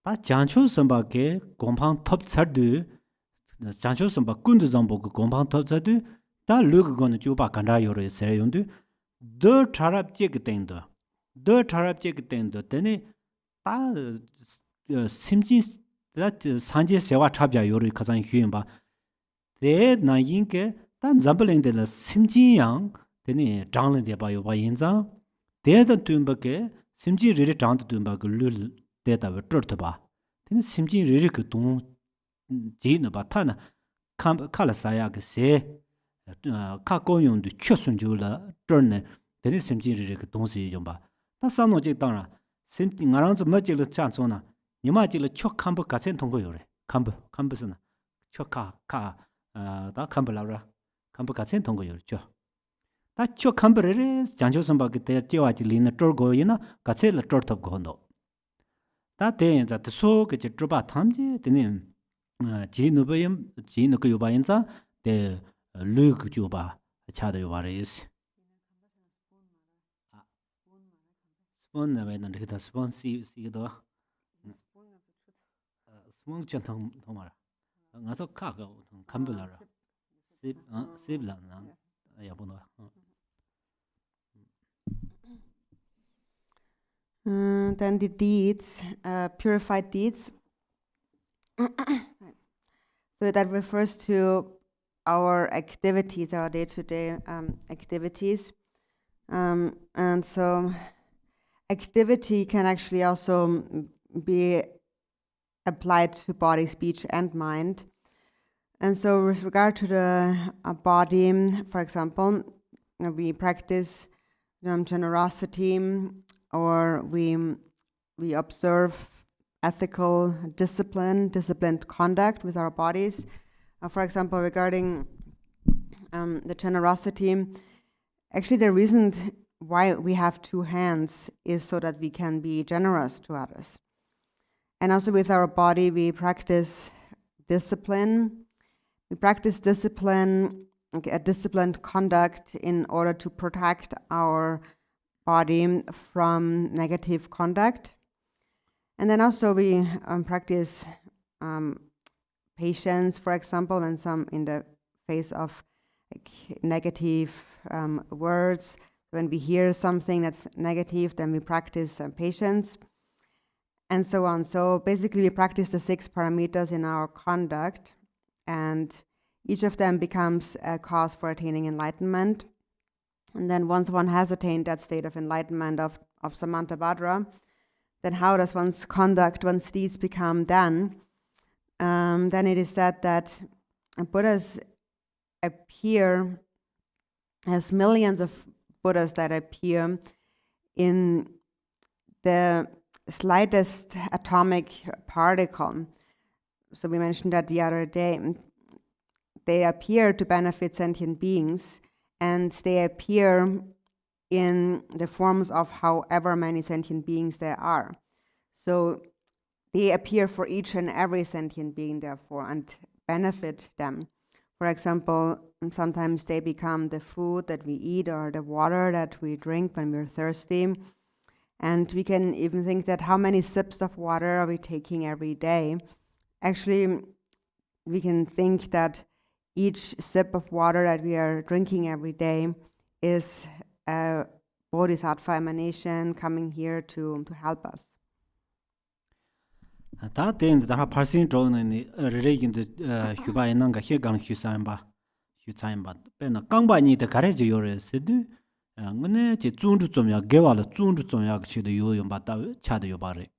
ta janchu samba ke gompang top chadu janchu samba kundu zambo gompang top chadu 다 루그고는 주바 간다 요래 세윤도 더 차랍제 그땡도 더 차랍제 그땡도 되네 다 심진 다 산제 세와 탑자 요래 가장 휴인 대 나인게 단 잠블랭데 심진양 되네 장는데 봐 요바 인자 대다 tum바게 심지 리리 장도 tum바 그룰 대다 버터 봐 되네 심지 리리 그동 지는 봐 타나 칼라사야 그세 카고용도 최순주라 저네 데니 심지리 그 동시 좀 봐. 다 삼노지当然 심지 나랑서 뭐지를 찬소나 니마지를 척함부 같은 통고요래. 캄부스나 척카카 다 캄블라라 캄부 같은 통고요죠. 다 척함부를 장조선밖에 때 띄와지 리는 쫄고이나 같이를 쫄탑 고노. 다 대인자 소 그지 좁아 탐지 되니 지누버임 지누그 요바인자 대 Luke Juba, a child of what is. Spoon, I went and hit a spoon, see the spoon gentle Tomara. Another cargo, Cambulara. Siblan, Yabono. Then the deeds, purified deeds. So that refers to our activities, our day-to-day activities. And so activity can actually also be applied to body, speech, and mind. And so with regard to the body, for example, we practice generosity, or we observe ethical disciplined conduct with our bodies. For example, regarding the generosity, actually the reason why we have two hands is so that we can be generous to others. And also with our body, we practice discipline. We practice discipline, a disciplined conduct in order to protect our body from negative conduct. And then also we practice patience, for example, when some in the face of negative words, when we hear something that's negative, then we practice patience, and so on. So basically, we practice the 6 parameters in our conduct, and each of them becomes a cause for attaining enlightenment. And then once one has attained that state of enlightenment of Samantabhadra, then how does one's conduct, one's deeds become done? Then it is said that Buddhas appear as millions of Buddhas that appear in the slightest atomic particle. So we mentioned that the other day. They appear to benefit sentient beings, and they appear in the forms of however many sentient beings there are. So they appear for each and every sentient being, therefore, and benefit them. For example, sometimes they become the food that we eat or the water that we drink when we're thirsty. And we can even think that how many sips of water are we taking every day? Actually, we can think that each sip of water that we are drinking every day is a bodhisattva emanation coming here to help us. Ta ten da parsin drone ni regin de hubai nang ga he gang husan ba pe na gang ba ni de gare je yore se du ngene je zun du zum ya ge wa le zun du zum ya chi de yo yong ba ta cha de yo ba re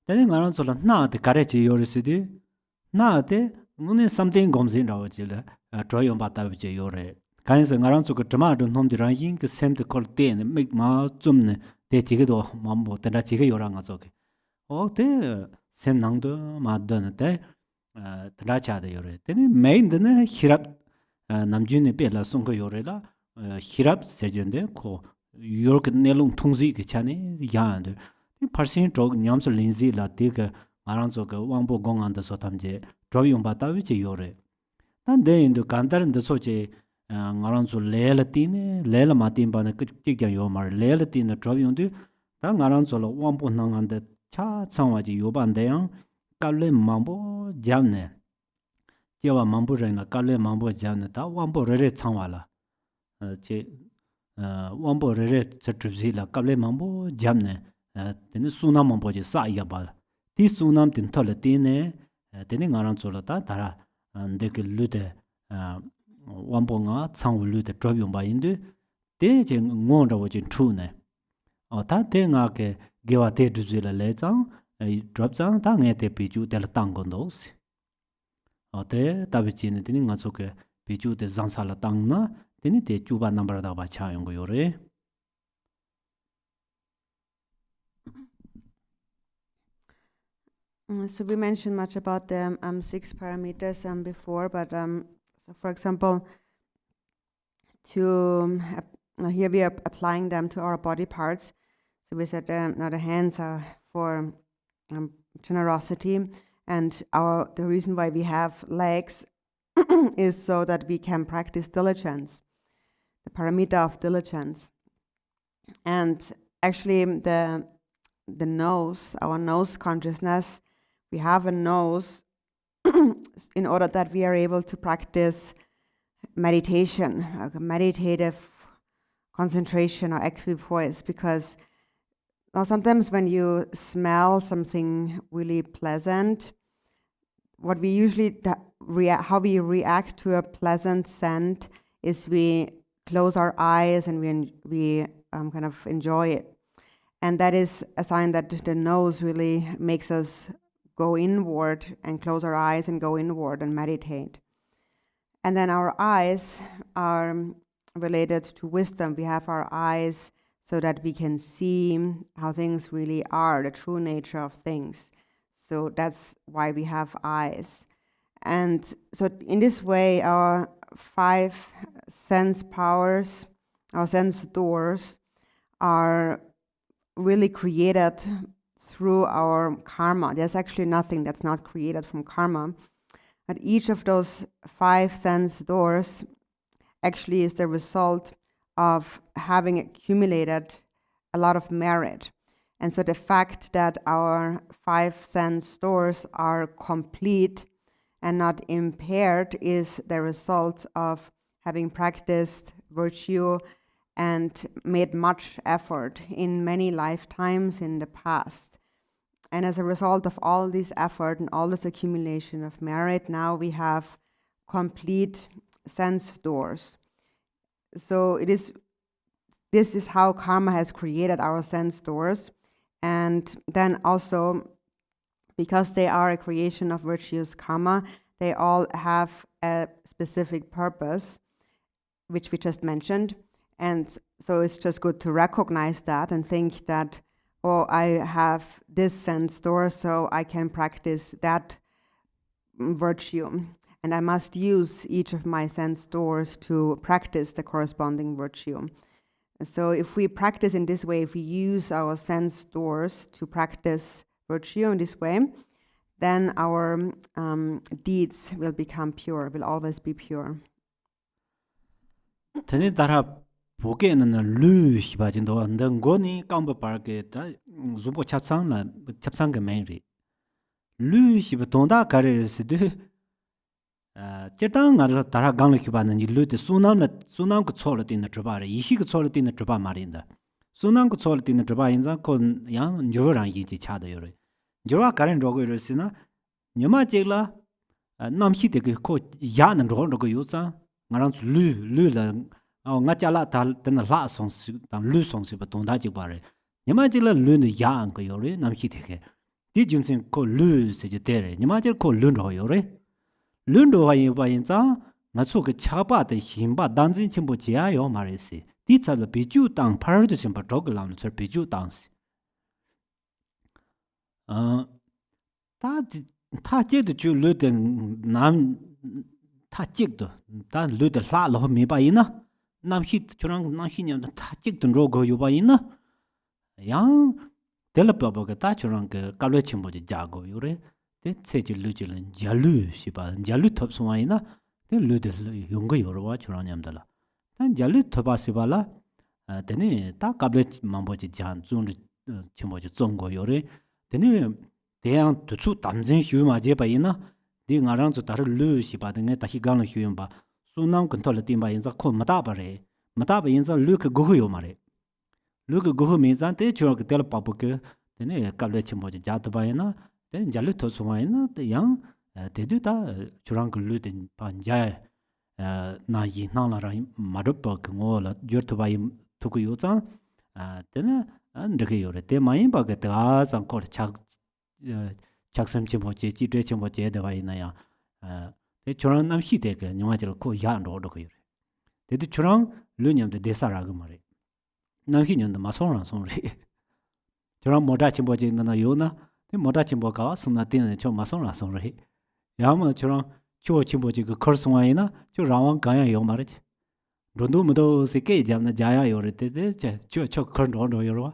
de nga ran zo la na de gare je yore se de na de ngene something comes in ra je le dro yong ba ta je yore kan se nga ran zo ko dma du nom de ran yin ke sem de kol de ne me ma zum ne de ji ge do ma mo de ra ji ge yo ra nga zo ge 때 샘낭도 맞던 때 드라차도 요래 때니 메인드네 히랍 남준이 빼라 송거 요래라 히랍 세전데 고 유럽 내롱 통지 그차네 야한데 파신 쪽 냠서 린지 라티가 마랑조가 왕보 공안도서 탐제 드로용 바타위지 요래 난데인도 간다른데 소제 마랑조 레라티네 레라 마틴바네 끄직장 요말 레라티네 드로용도 다 마랑조로 왕보 나간데 차 창와지 요반데요 깔레 mambo 잠네 제와 mambo레나 깔레 mambo 잠네 다 왕보 레레 창와라 제 왕보 레레 저트지라 깔레 mambo 잠네 데네 수나 mambo지 사이야발 티 수남 틴털레 티네 데네 가랑 졸라다 다라 데게 루데 왕보가 창울루데 드롭용바인데 데제 응원라고 진 투네 다 데가게 gewa te duzela le chang drop chang ta nge te piju tel tang gon dos ate ta bi chin ni nga choke piju te zang sala tang na teni te chuba number da ba cha yong go yore So we mentioned much about the 6 parameters before, but so for example, here we are applying them to our body parts. So we said now the hands are for generosity, and the reason why we have legs is so that we can practice diligence, the paramita of diligence. And actually the nose, our nose consciousness, we have a nose in order that we are able to practice meditation, meditative concentration or equipoise, because now, sometimes when you smell something really pleasant, what we usually how we react to a pleasant scent is we close our eyes and we kind of enjoy it, and that is a sign that the nose really makes us go inward and close our eyes and go inward and meditate. And then our eyes are related to wisdom. We have our eyes so that we can see how things really are, the true nature of things. So that's why we have eyes. And so in this way, our 5 sense powers, our sense doors, are really created through our karma. There's actually nothing that's not created from karma. But each of those 5 sense doors actually is the result of having accumulated a lot of merit. And so the fact that our 5 sense doors are complete and not impaired is the result of having practiced virtue and made much effort in many lifetimes in the past. And as a result of all this effort and all this accumulation of merit, now we have complete sense doors. So this is how karma has created our sense doors. And then also, because they are a creation of virtuous karma, they all have a specific purpose, which we just mentioned. And so it's just good to recognize that and think that, oh, I have this sense door, so I can practice that virtue. And I must use each of my sense doors to practice the corresponding virtue. So if we practice in this way, if we use our sense doors to practice virtue in this way, then our deeds will become pure, will always be pure. Tene dara buke na lu shiba jindo anda ngoni kamba parke ta zubo chapsang ga menri lu shiba tonda kare sidu chertang ngar dara gang shiba na ni lu de sunam ko chol tin na troba re yi ko chol tin na troba marinda sunam ko chol tin na troba inza ko yang njoran yi ji cha da yore jorwa karen rogo yore sina nyama chegla nam hi de ko ya na rogo yu za ngarang lu la nga chala tal ten la song tam lu song si ba dong da ji ba re nyama ji la lu ne ya ang ko yo re nam hi de ke di jun sin ko lu se je de re nyama ji ko lu ro yo re lu ro ha yin ba yin za nga chu ke cha ba de hin ba dang jin chen bo ji ya yo ma re si di cha la bi ju dang par de sin ba dog la ne bi ju dang si ta je de ju lu de nam ta jik de ta lu de la lo mi ba yin na nam hit churang nam hinyam da ta jik dun ro go yu ba yin na yang de la ba ga ta churang ge ka le chim bo ji ja go yu re de che ji lu ji len ja lu si ba ja lu thop so wa yin na de lu de yong go yu ro wa churang nyam da la tan ja lu thop ba si ba la de ne ta ka le mam bo ji jan zun chim bo ji zong go yu re de ne de yang tu chu dan zin xiu ma je ba yin na di nga rang zu da lu si ba de ne ta hi gang le xiu ba su nang kun to le tin ba yin za ko ma da ba re ma da ba yin za lu ke go hu yo ma re lu ke go hu mi za te chu ke tel pa bu ke de ne ka le chim bo ja ja da ba yin na de ja lu to su ma yin na de yang de du da chu rang ke lu de pa ja na yi na la ra ma ro pa ke ngo la jur to ba yin tu ku yo za de ne an de ke yo re de ma yin ba ke da za ko chak sam chim bo je ji de chim bo je de ba yin na ya 대 저런 남 희대게 영화들 고 야로 로 그래. 대도 저런 르념데 대사라고 말해. 남 희년도 마소랑 손리. 저런 모다 침보지 있는 요나. 대 모다 침보가 손나 되는 저 마소랑 손리. 야마 저런 저 침보지 그 걸송아이나 저 라왕 가야 요 말이지. 론도무도 세게 잡나 자야 요래 때데 저 그런 요로.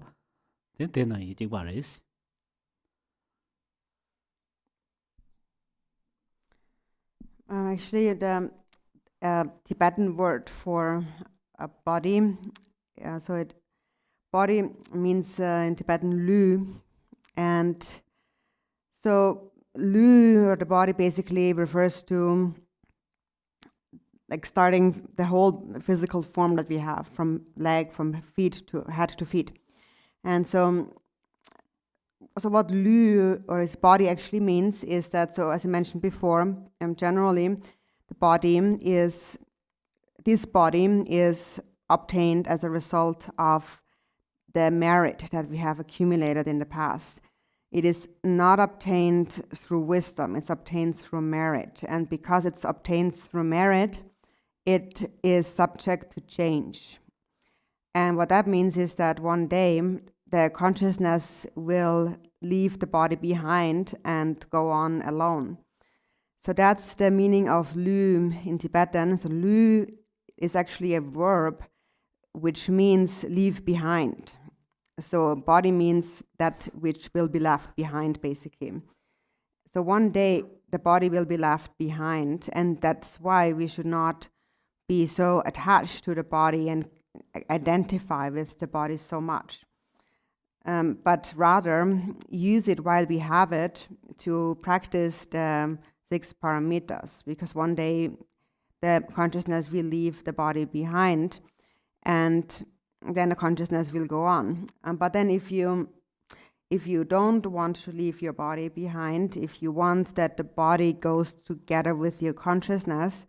대나 이제 말이지. Actually, the Tibetan word for a body, body means in Tibetan lu, and so lu or the body basically refers to like starting the whole physical form that we have, from leg, from feet to head to feet, and so what lu or his body actually means is that, so as I mentioned before, generally this body is obtained as a result of the merit that we have accumulated in the past. It is not obtained through wisdom, it's obtained through merit. And because it's obtained through merit, it is subject to change. And what that means is that one day the consciousness will leave the body behind and go on alone. So that's the meaning of lu in Tibetan. So lu is actually a verb which means leave behind. So body means that which will be left behind, basically. So one day the body will be left behind, and that's why we should not be so attached to the body and identify with the body so much. But rather use it while we have it to practice the 6 paramitas, because one day the consciousness will leave the body behind and then the consciousness will go on. But then if you if you don't want to leave your body behind, if you want that the body goes together with your consciousness,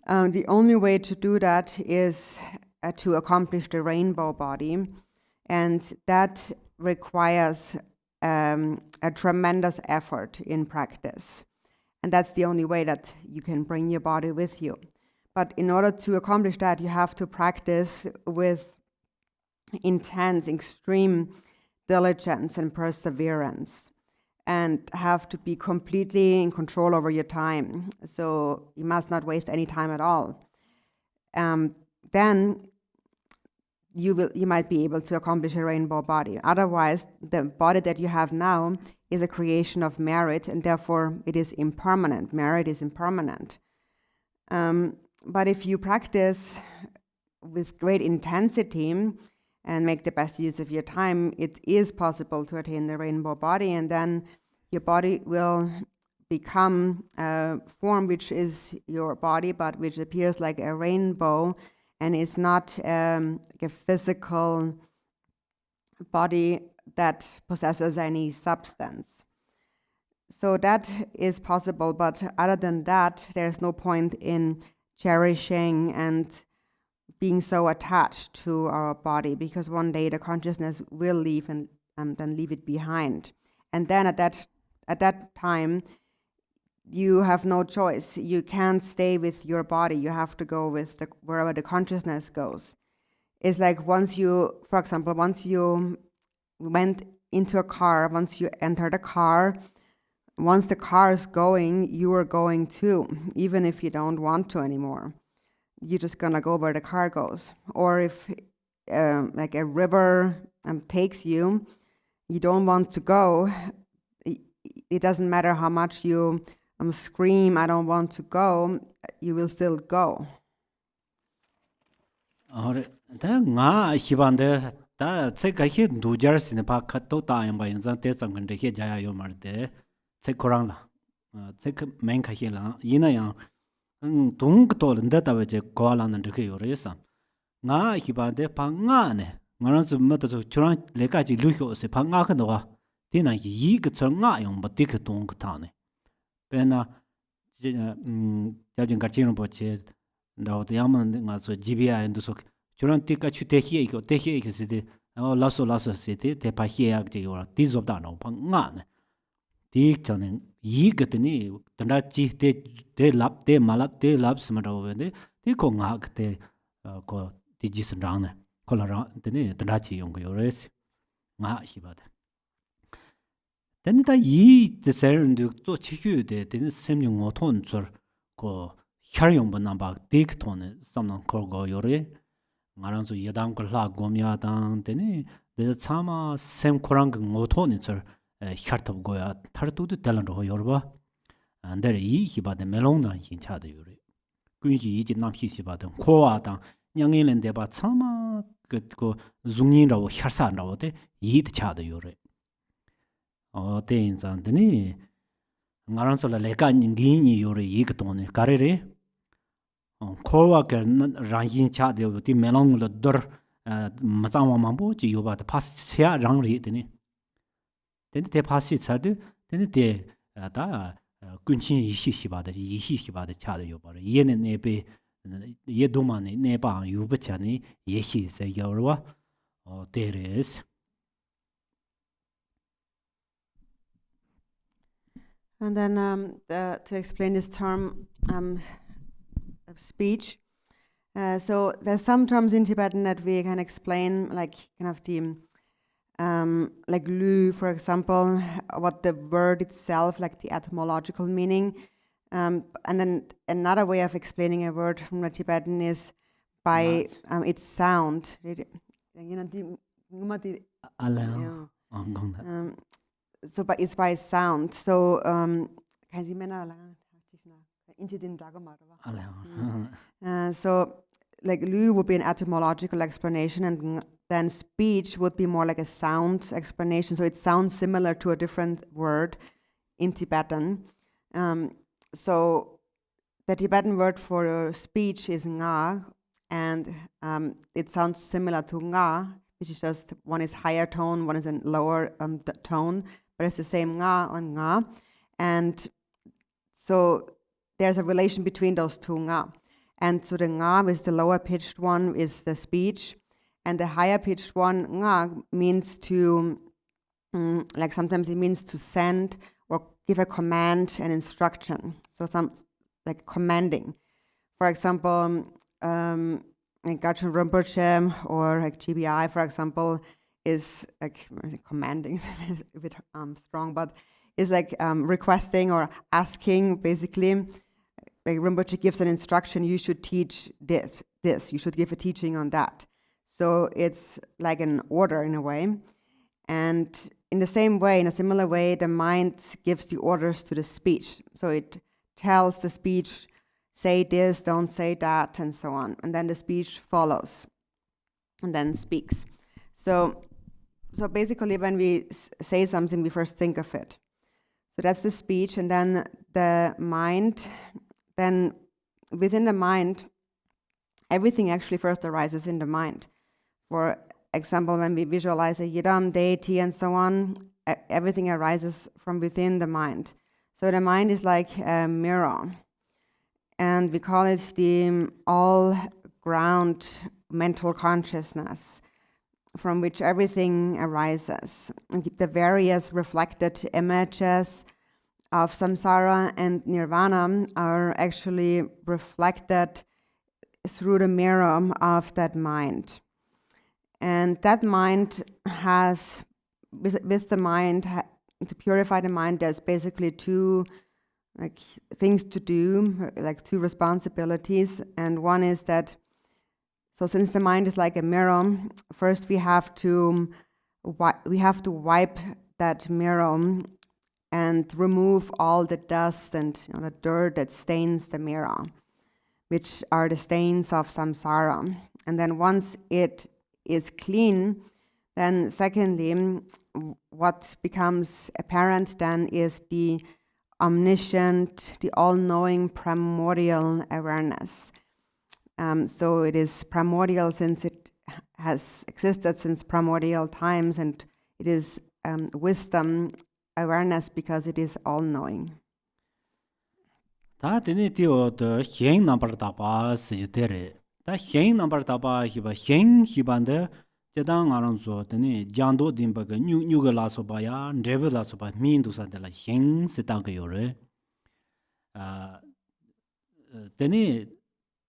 the only way to do that is to accomplish the rainbow body. And that requires a tremendous effort in practice. And that's the only way that you can bring your body with you. But in order to accomplish that, you have to practice with intense, extreme diligence and perseverance, and have to be completely in control over your time. So you must not waste any time at all. Then you might be able to accomplish a rainbow body. Otherwise, the body that you have now is a creation of merit, and therefore it is impermanent. Merit is impermanent. But if you practice with great intensity and make the best use of your time, it is possible to attain the rainbow body, and then your body will become a form which is your body, but which appears like a rainbow, and is not like a physical body that possesses any substance. So that is possible, but other than that, there's no point in cherishing and being so attached to our body, because one day the consciousness will leave and then leave it behind. And then at that time, you have no choice. You can't stay with your body. You have to go with wherever the consciousness goes. It's like for example, once you went into a car, once you entered a car, once the car is going, you are going too, even if you don't want to anymore. You're just gonna go where the car goes. Or if like a river takes you, you don't want to go, it doesn't matter how much you scream, I don't want to go, you will still go. Da nga hibande da tseka hi dujar sin pa khato ta yam ba yanzan te chang de he jaya yo mar de tsek korang la tsek men kha hi la yina yang dung to nda ta je ko la nan de ke yo re sa nga hibande pa nga ne nga ran zu ma to churan le ka ji lu hyo se pa nga kha no wa ti na yi ge chang nga yong ba ti ke dung ta ne pe na ja jin ka chin bo che da de yam nga so GBI ndo so churan ti ka chu te hi ke se de laso se de te pa hi ya ge yo ti zo da no pa nga ne ti chane yi ge de ni da chi te lap te malap te lap sma da we de ti ko nga ge te ko ti ji san rang ne ko la ra de ni da chi yong ge yo res nga hi ba de den da yi de ser ndu zo chi hyu de de sem yong o ton zur ko 혈용 번남바 딕톤에 삼는 거고 요래 말한서 예당 걸라 고미야당 되니 내 참아 샘코랑 그 모토니 저 혈탑 고야 타르도도 달란로 요르바 안데 이 히바데 멜롱나 힌차데 요래 군지 이지 남히시바던 코와당 냥일랜데 바 참아 그 중인라고 혈사라고데 이드 차데 요래 대인잔데니 말한서 레가 닝기니 요래 이그톤에 가레레 코와 그 랑인 차데 디 멜롱로 더 마장와 mambo ji yoba de pas sia rang ri de ni de de pasi chade de de da kunqin yi xi ba de cha de yoba ye ne be ye do ma ne ba yu ba cha ni ye xi se yo wa there is. And then to explain this term of speech, so there's some terms in Tibetan that we can explain, like kind of the like lu, for example, what the word itself, like the etymological meaning, and then another way of explaining a word from the Tibetan is by its sound. So but it's by sound. So so like lu would be an etymological explanation, and then speech would be more like a sound explanation. So it sounds similar to a different word in Tibetan. So the Tibetan word for speech is nga, and it sounds similar to nga which is just one is higher tone, one is in lower tone, but it's the same nga and nga. And so there's a relation between those two nga. And so the nga is the lower pitched one is the speech, and the higher pitched one nga means to, like sometimes it means to send or give a command, an instruction. So some like commanding. For example, like Gachin Rinpoche or like GBI, for example, is like commanding, a bit strong, but is like requesting or asking, basically. Like Rinpoche gives an instruction, you should teach this, you should give a teaching on that. So it's like an order in a way. And in the same way, in a similar way, the mind gives the orders to the speech. So it tells the speech, say this, don't say that, and so on. And then the speech follows and then speaks. So basically when we say something, we first think of it. So that's the speech, and then the mind, then within the mind, everything actually first arises in the mind. For example, when we visualize a yidam, deity, and so on, everything arises from within the mind. So the mind is like a mirror. And we call it the all-ground mental consciousness, from which everything arises. And the various reflected images of samsara and nirvana are actually reflected through the mirror of that mind. And that mind has, with the mind, to purify the mind, there's basically two like things to do, like two responsibilities. And one is that, so since the mind is like a mirror, first we have to wipe that mirror and remove all the dust and the dirt that stains the mirror, which are the stains of samsara. And then once it is clean, then secondly, what becomes apparent then is the omniscient, the all-knowing primordial awareness. So it is primordial since it has existed since primordial times, and it is wisdom, awareness, because it is all-knowing. 다 되네 띄어도 행 넘버 다바 시테레 다 행 넘버 다바 히바 행 히반데 제당 알onso 되네 장도 딤바가 뉴가 라소바야 레벨 라소바 민두산데라 행 세다가 요레 아 되네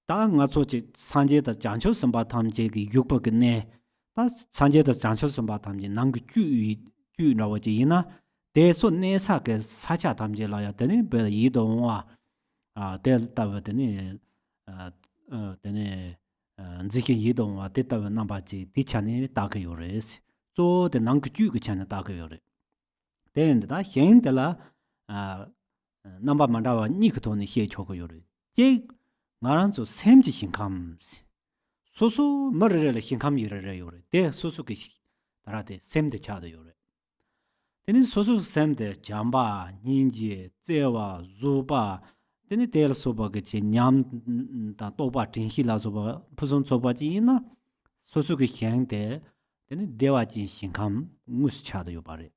다 ngaso지 산제다 장초 선바 탐제기 육박네 다 산제다 장초 선바 탐제 남그 주 나와지이나 대소 내사게 사자 탐제라야 되네 배 이동와 델타 되네 되네 지게 이동와 델타 남바지 디찬이 다가 요레스 조데 남그 주그 찬나 다가 요레 데인다 현들라 넘바 만다와 니크토니 해 초고 요레 제 나란조 샘지 신감 소소 머르르 신감 이르르 요레 데 소소게 다라데 샘데 차도 요레 데니 소소 샘데 잠바 닌지 제와 주바 데니 델 소바게 냠다 또바 진히라 소바 푸손 소바지나 소소게 향데 데니 데와진 신감 무스 차도 요바레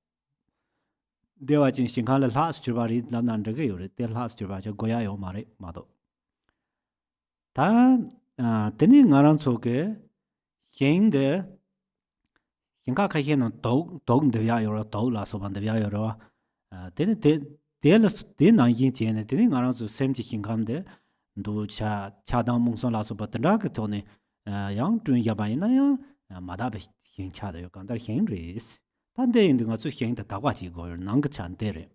데와진 신감을 라스트 바리 남난데게 요레 델 라스트 바자 고야요 마레 마도 다 데니 나란 속에 행데 hinga khayen dog de ya yo do la so ban de ya yo de de na yin je ne de ngarang su sem ji hingam de du cha dang mong son la so ba da ke to ne yang zun ya ba yin na ya ma da be hin cha de yo gan da hin ris dan de yin de nga su hin da da gwa ji go nang ge chan de re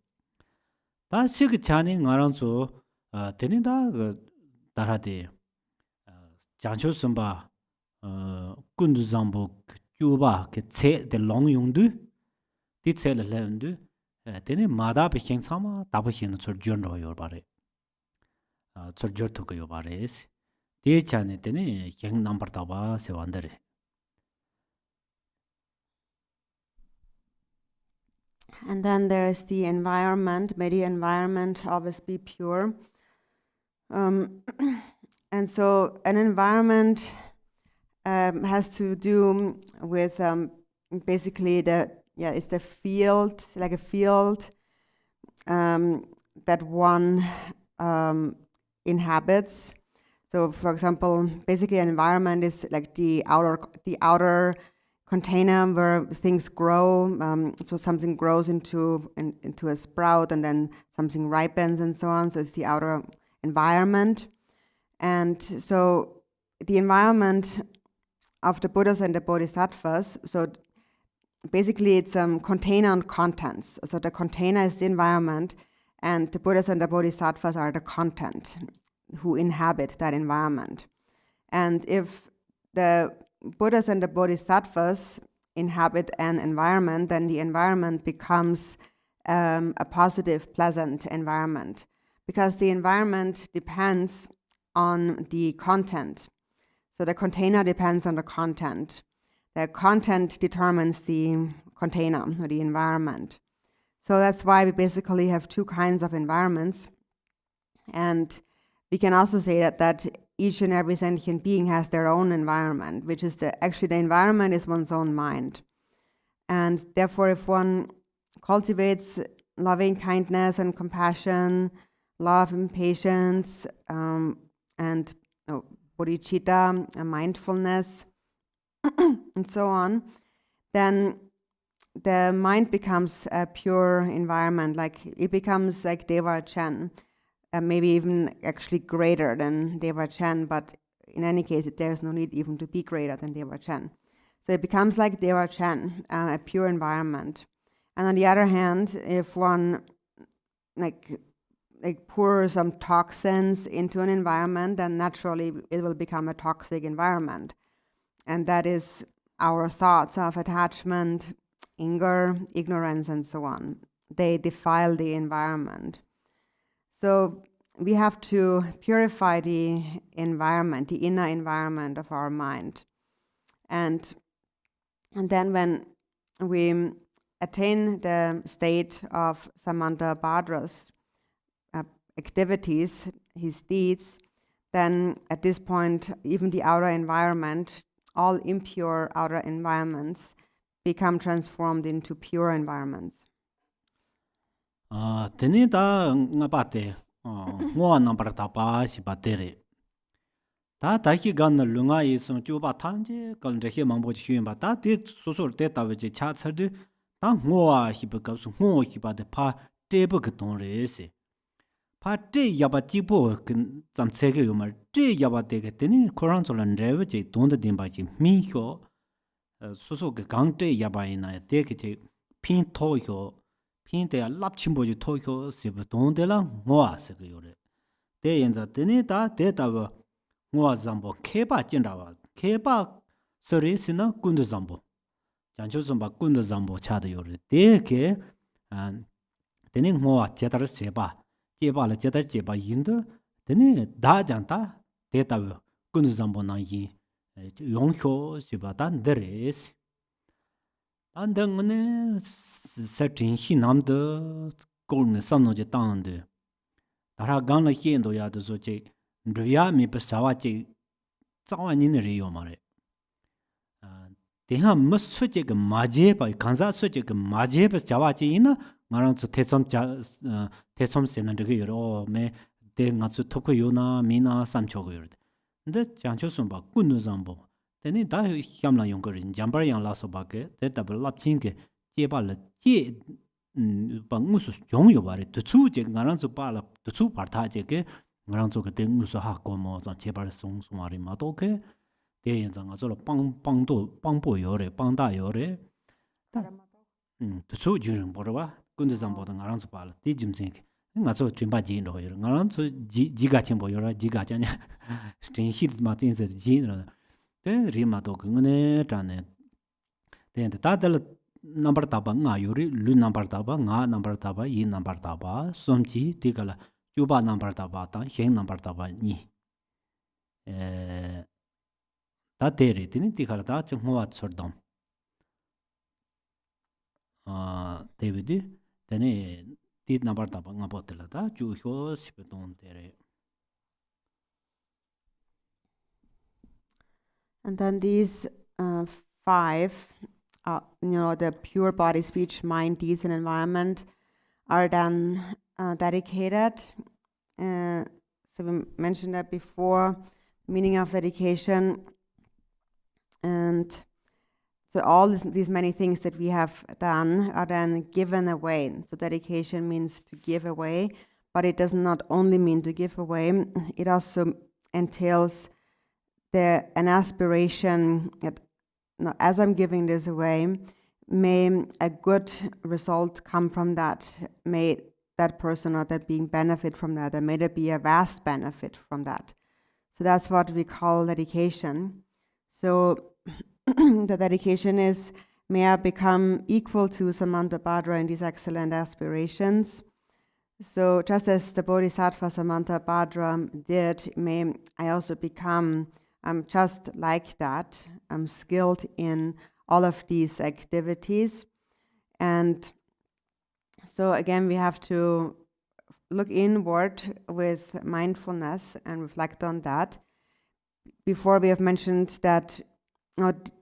da shi ge cha ne ngarang su de ni da da ra de jang chu sum ba gun du zang bo 주바 그 체 롱용도 디체를 레운도 데네 마다 베킹 참아 다버히는 저전로 요바레 저저토고 요바레스 디에찬에 데네 갱 넘버 다바 세완데레 And then there's the environment. May the environment always be pure. And so an environment has to do with basically it's the field, like a field that one inhabits. So, for example, basically an environment is like the outer container where things grow. So something grows into a sprout, and then something ripens and so on. So it's the outer environment. And so the environment of the Buddhas and the Bodhisattvas, so basically it's container and contents. So the container is the environment, and the Buddhas and the Bodhisattvas are the content who inhabit that environment. And if the Buddhas and the Bodhisattvas inhabit an environment, then the environment becomes a positive, pleasant environment, because the environment depends on the content. So the container depends on the content. The content determines the container or the environment. So that's why we basically have two kinds of environments. And we can also say that each and every sentient being has their own environment, which is actually the environment is one's own mind. And therefore, if one cultivates loving kindness and compassion, love and patience, and bodhicitta, mindfulness, and so on, then the mind becomes a pure environment, like it becomes like Deva Chen, maybe even actually greater than Deva Chen, but in any case, there's no need even to be greater than Deva Chen. So it becomes like Deva Chen, a pure environment. And on the other hand, if one like pour some toxins into an environment, then naturally it will become a toxic environment. And that is our thoughts of attachment, anger, ignorance, and so on. They defile the environment. So we have to purify the environment, the inner environment of our mind. And then when we attain the state of Samanta Bhadra's activities, his deeds, then at this point, even the outer environment, all impure outer environments, become transformed into pure environments. Teni ta ngapate ngwa number tapa sibatere. Ta taki gan lunga isung juba tanje kan rehe mambo chiyun ba ta de sosol te ta we cha chade ta ngwa hibaka su ngwa hibade pa tebe gton rese. Pa te yaba jibo zam tsege yomar te yaba de teni koran zolan rewe je donda dimba ji min hyo soso ge gang te yaba ina de ke pin to hyo pin de lap chimbo ji to hyo se donde la ngwa se ge yore. De yenza teni ta de ta ngwa zambo keba jindawa keba sori sina kundu zambo jancho zamba kundu zambo chada yore de ke teni ngwa jedar seba jeba la jedar jeba yindu teni da janta de ta kundu zambo na yin yongho seba dan deres andang ne certain hi namde golne samno je tande dara gang la hiendo ya de so je Ndruya mi pa sawa che tsawa nini riyo ma re. Tenha ma su che ke maje pa, kansa su che ke maje pa chawa che ina, nga rang tsu tesom se na riyo yoro, me de nga tsu topko yo na, mi na samcho go yoro. Nde jancho sun pa kundu zambo. Teni da hiam la yung ko rin, jambar yang la so pa ke, te tabi lap ching ke, je pa la je pa ngu su yong yo ba re, tu tsu che nga rang tsu pa la, tu tsu par ta che ke, ngarang zo ke de ngu so ha ko mo zang che bar song song ari ma do ke de yin zang zo lo bang bo yo re bang da yo re tu su ju ren bo ba kun de zang bo da ngarang zo ba la de jim zeng nga zo jin ba ji ro yo ngarang zo ji ga chen bo yo ra ji ga chen stin hi ma tin ze ji ro de ri ma do ke ne ta ne de ta de number ta ba nga yo ri lu number ta ba nga number ta ba yi number ta ba som ji ti ga la Yuba number taba ta, hen number taba ni. Ta tere, tini tikara ta ching huwa tsordam. Tevidi, tini tit number taba nga potela ta, ju hyo sipetong tere. And then these 5, the pure body, speech, mind, deeds, and environment are then dedicated. So we mentioned that before, meaning of dedication. And so all these many things that we have done are then given away. So dedication means to give away, but it does not only mean to give away, it also entails an aspiration that as I'm giving this away, may a good result come from that. May that person or that being benefit from that, and may there be a vast benefit from that. So that's what we call dedication. So the dedication is, may I become equal to Samantabhadra in these excellent aspirations. So just as the Bodhisattva Samantabhadra did, may I also become just like that. I'm skilled in all of these activities. And so again, we have to look inward with mindfulness and reflect on that. Before we have mentioned that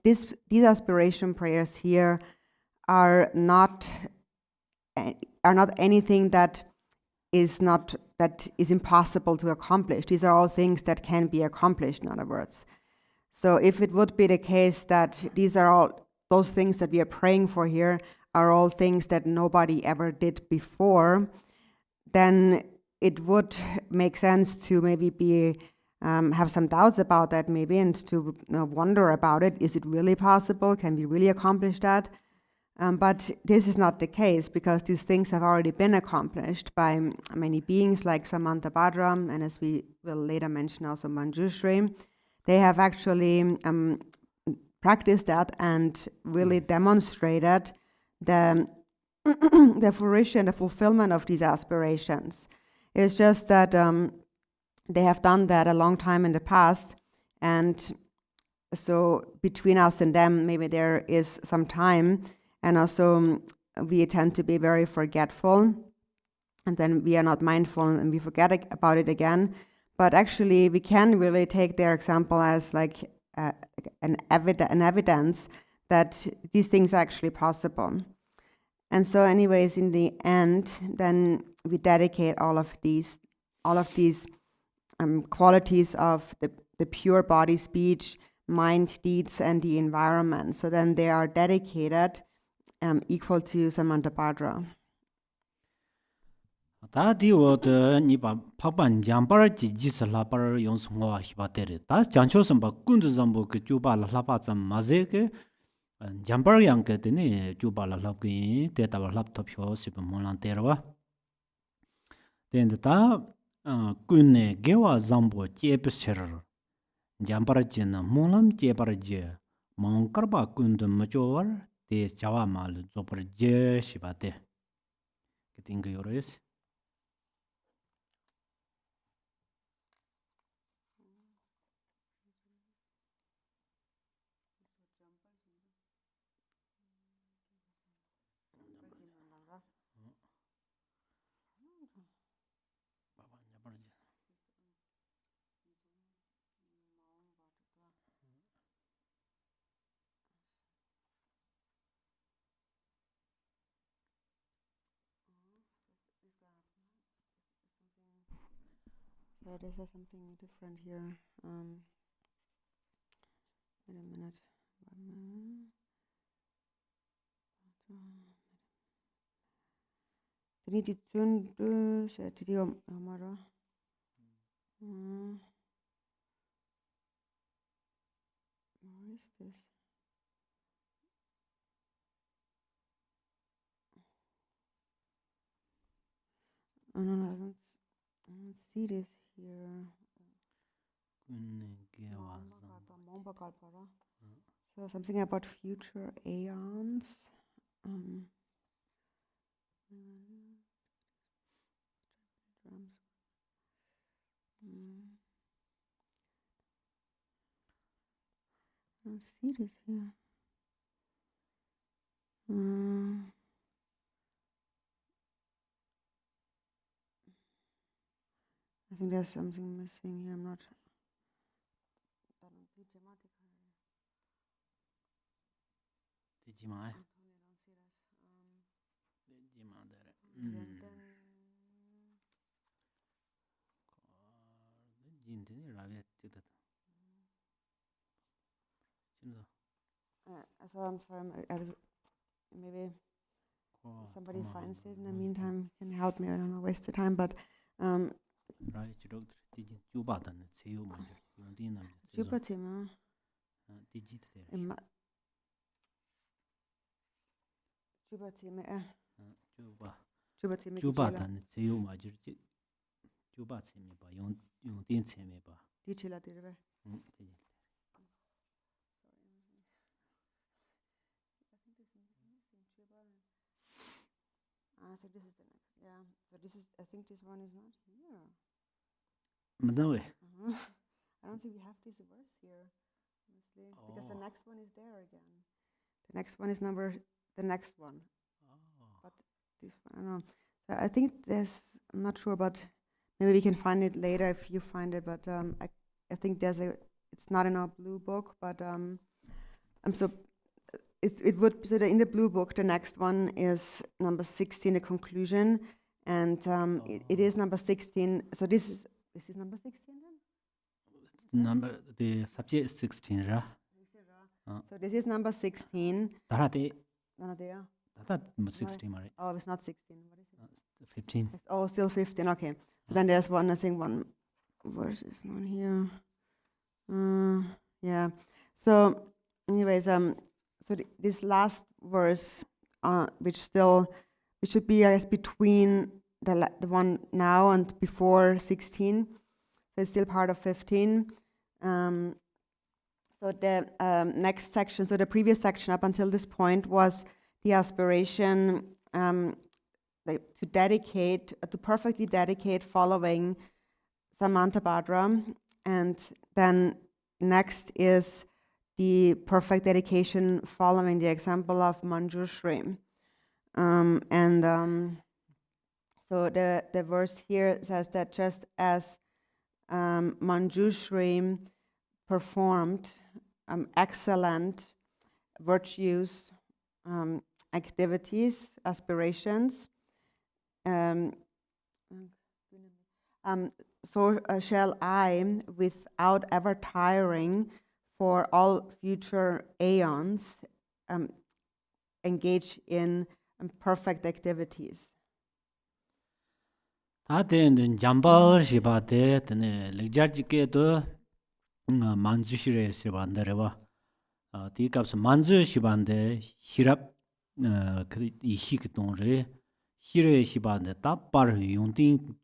these aspiration prayers here are not anything that is impossible to accomplish. These are all things that can be accomplished, in other words. So if it would be the case that these are all those things that we are praying for here are all things that nobody ever did before, then it would make sense to maybe have some doubts about that maybe, and to wonder about it. Is it really possible? Can we really accomplish that? But this is not the case, because these things have already been accomplished by many beings like Samantabhadra, and as we will later mention also Manjushri. They have actually practiced that and really demonstrated the fruition, the fulfillment of these aspirations. It's just that they have done that a long time in the past, and so between us and them, maybe there is some time, and also we tend to be very forgetful, and then we are not mindful and we forget about it again. But actually, we can really take their example as like an evidence that these things are actually possible. And so anyways, in the end, then we dedicate all of these qualities of the pure body, speech, mind, deeds, and the environment. So then they are dedicated equal to Samantabhadra. 다 디오드 니바 파반 잠바르 지지스 라바르 용송와 히바테레 다 장초선 바 군드 잠보 그 주바라 라바 잠 마제게 잠바르 양케드니 주바라 랍기 데타바 랍톱 쇼시바 몬란테르와 덴다 군네 게와 잠보 제프셔 잠바르 지나 몬람 제바르제 몬카르바 군드 마조월 데 자와말 조퍼제 시바테 게팅게 요레스 So this is something different here. Wait a minute. Trinity Tundu Satirium Amara. Where is this? Oh, no, I don't see this here. So something about future aeons. I don't see this here. I think there's something missing here. I'm not. So I'm sorry, maybe somebody finds it in the meantime, can help me. I don't know, waste the time, but Chupatima. So this is the next, yeah. So this is, I think this one is not here. I don't think we have this verse here, honestly, because the next one is there again. The next one is the next one. But this one, I don't know. So I think I'm not sure, but maybe we can find it later if you find it. But I think it's not in our blue book, but it would, so in the blue book, the next one is number 16, the conclusion, and it is number 16. So this is number 16 then? The subject is 16, right? So this is number 16. That's 16, right? Oh, it's not 16. What is it? 15. Oh, still 15. Okay. So then there's one. I think one verse is not here. Yeah. So, anyways, so this last verse, which should be, I guess, between the one now and before 16. So it's still part of 15. So the next section, so the previous section up until this point was the aspiration to perfectly dedicate following Samantabhadra, and then next is the perfect dedication following the example of Manjushri. So the verse here says that just as Manjushri performed excellent virtues, activities, aspirations, so shall I, without ever tiring, for all future aeons, engage in perfect activities. Then Jambal Shibate, Lejarjike, Manjushri Shibandareva, Tikaps Manzu Shibande, Hirap Ishikitonre, Hire Shibande, Tapar Yuntin,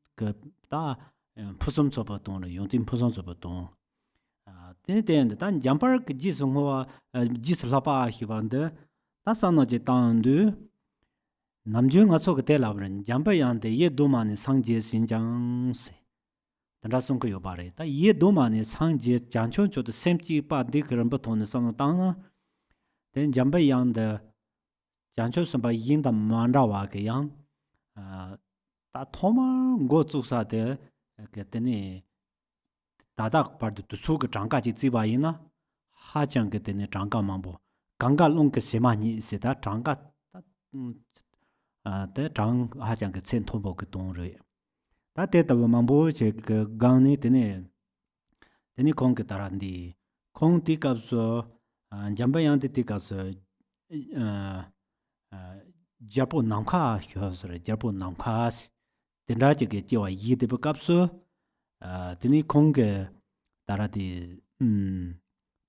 Ta Pusum Sopaton, Yuntin Pusum Sopaton. Then Jampar Jisungwa Jislapa Hibande, Tasano Jetandu. Namjung asok te labren jamba yang de ye doma ne sangje sinjang se tanda song yo bare ta ye doma ne sangje jancho cho de semji pa de kran ba ton sang dang den jamba yang de jancho sam ba yin da man ra wa ge yang ta thoma go zu sa de ge de ne da da par de su ge jang ga ji zi ba yin na ha jang ge de ne jang ga ma bo gang ga long ge se ma ni se da jang ga the Chang Hajang Chen Tobo Don Re. That data Mambo check Gani Tene Kong Tarandi, Kong Tikaps, Jambayan Tikas, Japo Namka, Japo Namkas, the Rajik Joa Yi de Bacapso, Tini Kong Taradi,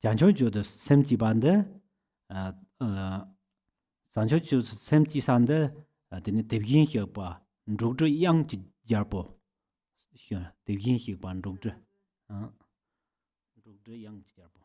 Jancho the Semji Bande, Sancho Semji Sande. Then the begin here by Doctor Young Jarbo. Sure, the begin here by Doctor Young Jarbo.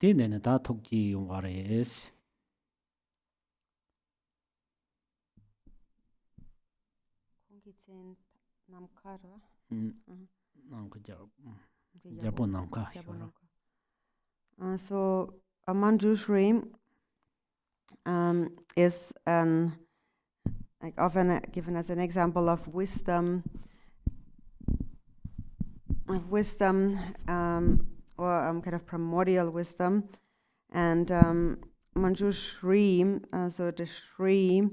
Then that took you what is So Manjushri is like often given as an example of wisdom, or kind of primordial wisdom, and Manjushri. So the Shri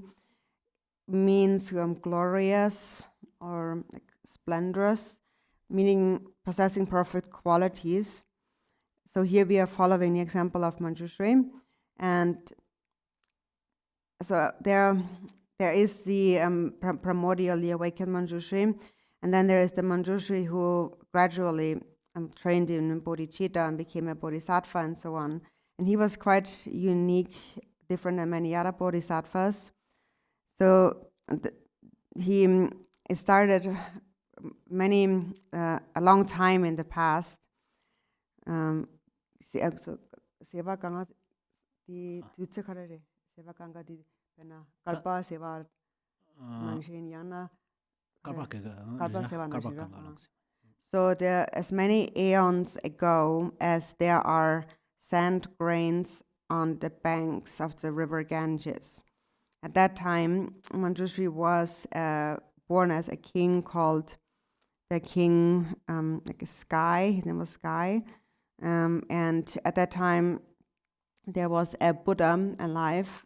means glorious or like splendorous, meaning possessing perfect qualities. So here we are following the example of Manjushri, and so there is the primordially awakened Manjushri, and then there is the Manjushri who gradually trained in bodhicitta and became a bodhisattva and so on. And he was quite unique, different than many other bodhisattvas. So he started a long time in the past. Seva ganga di tutse kharare seva ganga di pena kalpa seva nangshin yana kalpa seva nangshin. So there, as many aeons ago as there are sand grains on the banks of the river Ganges. At that time, Manjushri was born as a king called the king, like a Sky. His name was Sky. And at that time, there was a Buddha alive,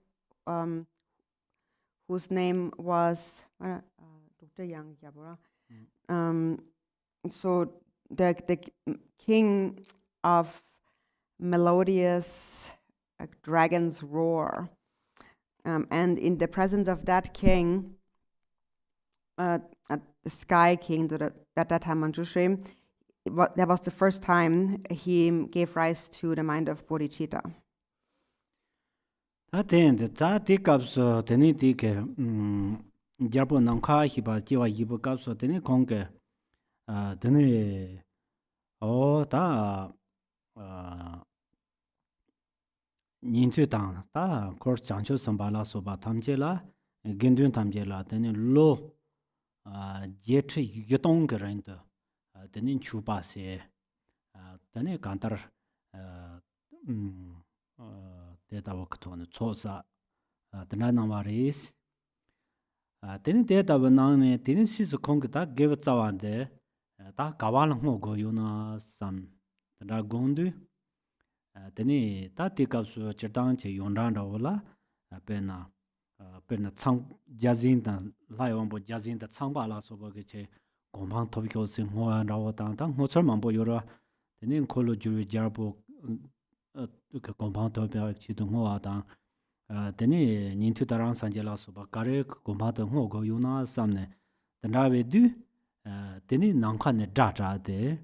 whose name was so the king of melodious dragon's roar. And in the presence of that king, the Sky King, at that time Manjushri, that was the first time he gave rise to the mind of bodhicitta. Nintu tang ta kor chancho sambala soba tamjela gendun tamjela tene lo jet yutong gerent tene chupa se tene kantar data wakton chosa tena namaris tene data banane tene sis kongta give tsawande ta kawal ngo go yuna sam tena gondu teni ta tikapsu chirtang che yonran rawla pena chang jazin ta laiwambo jazin ta changba la soba ge che gombang tobkyo sing hoa rawa tang tang ngochor mambo yora teni kholo ju jarbo ka gombang tobya chi tu hoa tang teni nintu tarang sanjela soba kare gombang ta ngo go yuna samne tanawe du teni nangkha ne dra dra de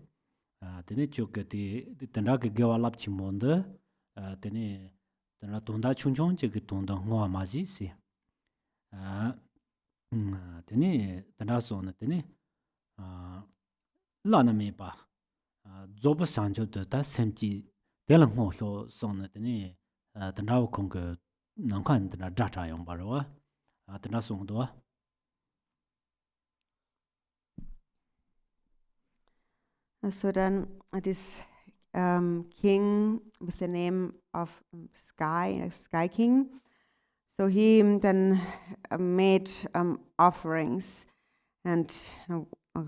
tene chokati tena ke gewalap chimonde tene tena tonda chungchong che ke tonda ngwa maji si tene tena sona tene lana me ba zoba sanjo de ta semji dela ngo hyo sona tene tena kong ke nangkan tena data yong barwa tena songdo. So then this king with the name of Sky King, so he then made offerings and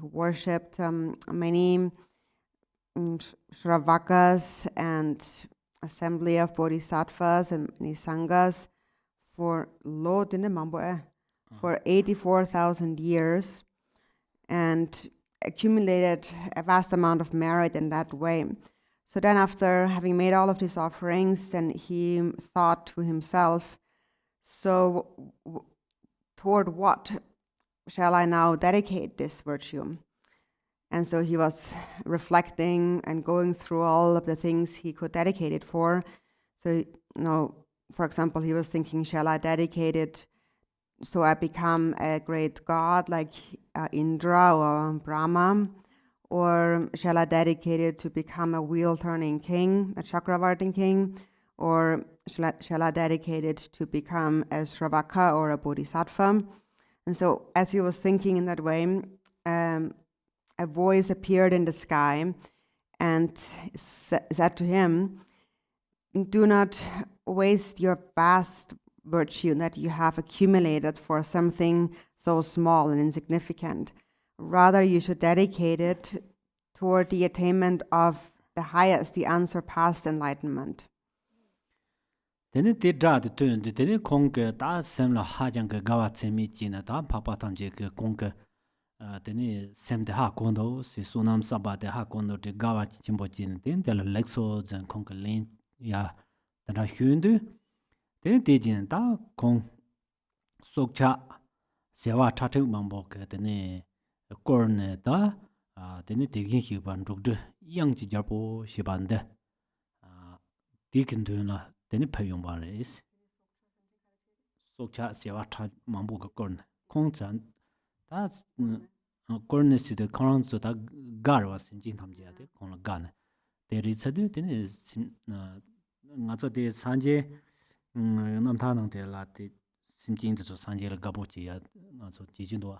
worshipped many Shravakas and assembly of bodhisattvas and many sanghas for 84,000 years, and accumulated a vast amount of merit in that way. So then after having made all of these offerings, then he thought to himself, so toward what shall I now dedicate this virtue? And so he was reflecting and going through all of the things he could dedicate it for. So, for example, he was thinking, shall I dedicate it so I become a great god like Indra or Brahma? Or shall I dedicate it to become a wheel-turning king, a Chakravartin king? Or shall I dedicate it to become a Sravaka or a Bodhisattva? And so as he was thinking in that way, a voice appeared in the sky and said to him, do not waste your vast virtue that you have accumulated for something so small and insignificant. Rather, you should dedicate it toward the attainment of the highest, the unsurpassed enlightenment. Tene te dra de tun de tene kong ke ta sem la ha jang ke gawa tsemi chi na ta pa pa tam je ke kong ke tene sem de ha kondo si sunam saba de ha kondo de gawa chi chimbo chi ne ten de la lexo zen kong ke len ya ta na hyun de tene te jin ta kong sok cha se wa ta te mang bo ke tene kor ne ta tene te gin hi ban ruk de yang ji ja bo shi ban de di kin de na tene payung ba res sokcha sewa tha mambu ka korn kong chan ta korn si de korn so ta gar was jin tham je de kong la gan de ri cha de tene nga cho de sanje nam tha nang de la de sim jin de so sanje la ga bo chi ya nga cho ji jin do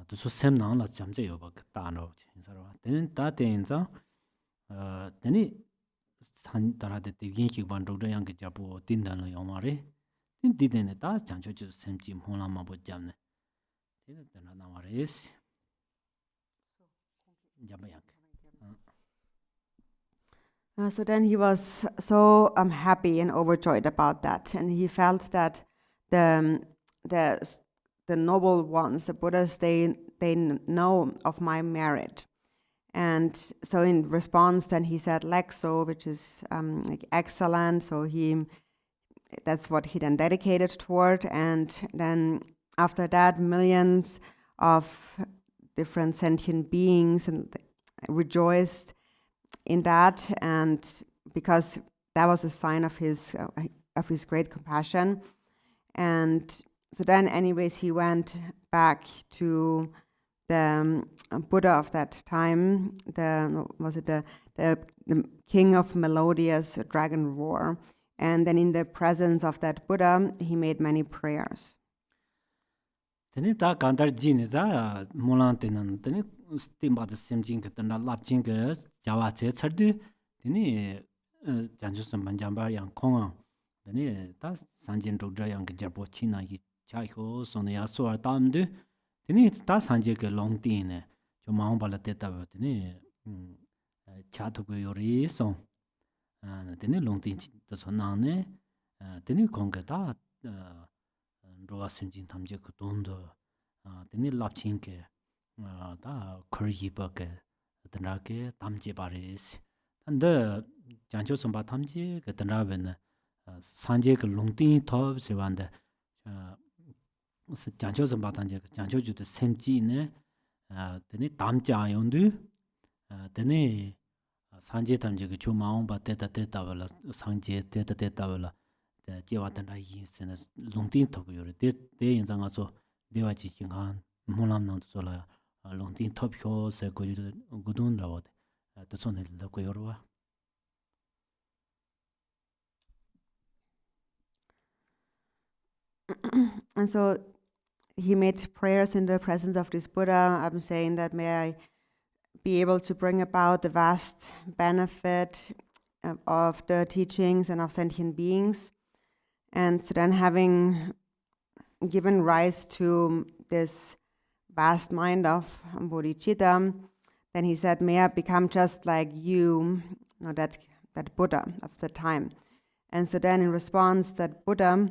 to so sem nang la jam je yo ba ta no chin sa ro tene ta den za tene 산 따라데 되긴 기반 로드 양게 잡고 딘다는 영화래 딘디데네 다 장초주 샘지 몰라마 보잡네 딘다나 나와레스 잡아양 So then he was so happy and overjoyed about that, and he felt that the noble ones, the Buddhas, they know of my merit. And so in response, then he said Lexo, which is like excellent. So that's what he then dedicated toward. And then after that, millions of different sentient beings and rejoiced in that, and because that was a sign of his great compassion. And so then, anyways, he went back to the Buddha of that time, the king of melodious dragon roar. And then in the presence of that Buddha, he made many prayers. Tene ta kantar jin za molan tenan tene stimba de semjing ke tana lapjing ke jawa che chhardi tene janju sam banjamba yang khong tene ta sanjin rodra yang ke jarbo china yi cha ho sonya so tamde tene ta sanje ke long tin jo maung bala te ta tene cha to go yori so tene long tin to so na ne tene khong ke ta roa semjin tamje ko dondo tene lapchin ke da khori ba ke tana ke tamje baris and jancho somba tamje ke tana ben sanje ke longtin thob se wande jancho somba tamje jancho ju de semji ne tene tamja yondu tene sanje tamje ke chu maung ba te ta wala sanje te ta wala 제와던라 이스는 롱틴 톱요르 데 인장아 저 대와지 징한 몰람나도 졸라 롱틴 톱효 세고지 구둔라고 또 손을 넣고 요르와 And so he made prayers in the presence of this Buddha. I'm saying that may I be able to bring about the vast benefit of the teachings and of sentient beings. And so then, having given rise to this vast mind of bodhicitta, then he said, may I become just like you, that Buddha of the time. And so then in response, that Buddha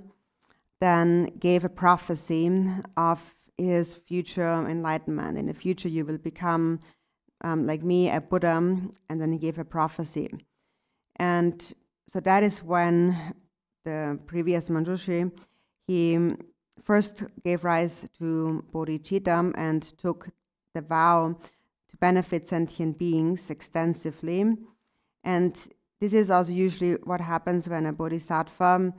then gave a prophecy of his future enlightenment. In the future, you will become like me, a Buddha. And then he gave a prophecy. And so that is when the previous Manjushri, he first gave rise to bodhicitta and took the vow to benefit sentient beings extensively. And this is also usually what happens when a bodhisattva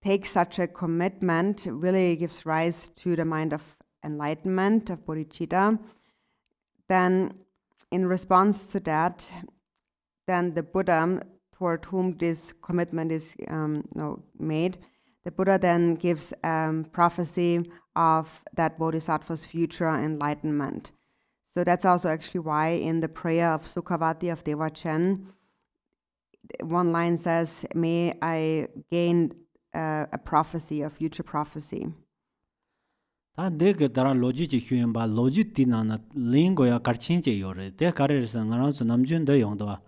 takes such a commitment, really gives rise to the mind of enlightenment, of bodhicitta. Then in response to that, then the Buddha toward whom this commitment is made, the Buddha then gives prophecy of that bodhisattva's future enlightenment. So that's also actually why in the prayer of Sukhavati of Devachen, one line says, "May I gain a prophecy, a future prophecy." 다 내가 다라 로지지 휴연바 로지 디나나 링고야 가르친제 요래 대 가르에서 나라서 남준더 용도와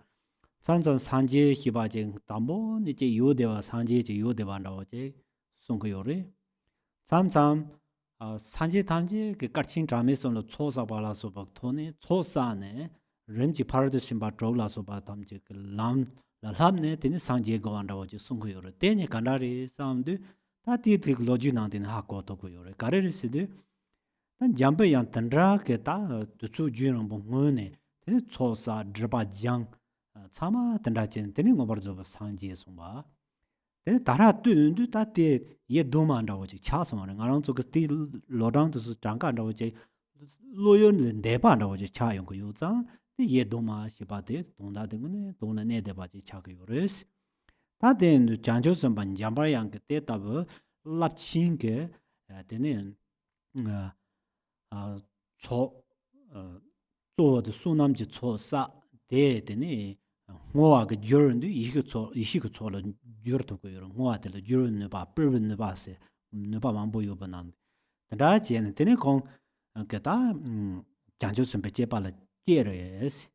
산전 산제 희바제 담보 이제 요대와 산제제 요대반다오제 송거 요래 삼삼 산제 단제 그 가르친 잠에서로 초사발라서 박토네 초사네 렘지 파르드 심바 드롤라서 바담제 그람 라함네 되는 산제 고한다오제 송거 요래 대니 간다리 사람들 다티 로지 나한테는 하고도 요래 가르르스데 난 잠베양 탄라 게다 두추 주는 봉문에 되는 초사 드바장 차마 탄라진 되는 거 버저 상지에 송바 데 다라 뜨는데 다티 예 도만다고 지 차서는 가랑 저그 티 로랑도스 장간다고 지 로연은 내반다고 지 차용 거 요자 예 도마 시바데 동다등네 동네 대바지 차그 요레스 다된 장조선 반 잠바양 그때 답 랍친게 되는做的 수남지 초사 대되니 뭐가 그 줄은데 이거错了 줄도 거요 뭐한테 줄은 봐 불은 봐세 너봐만 보여 봐난 다지는 되니 공 그다 장조선 배제 발라 제레스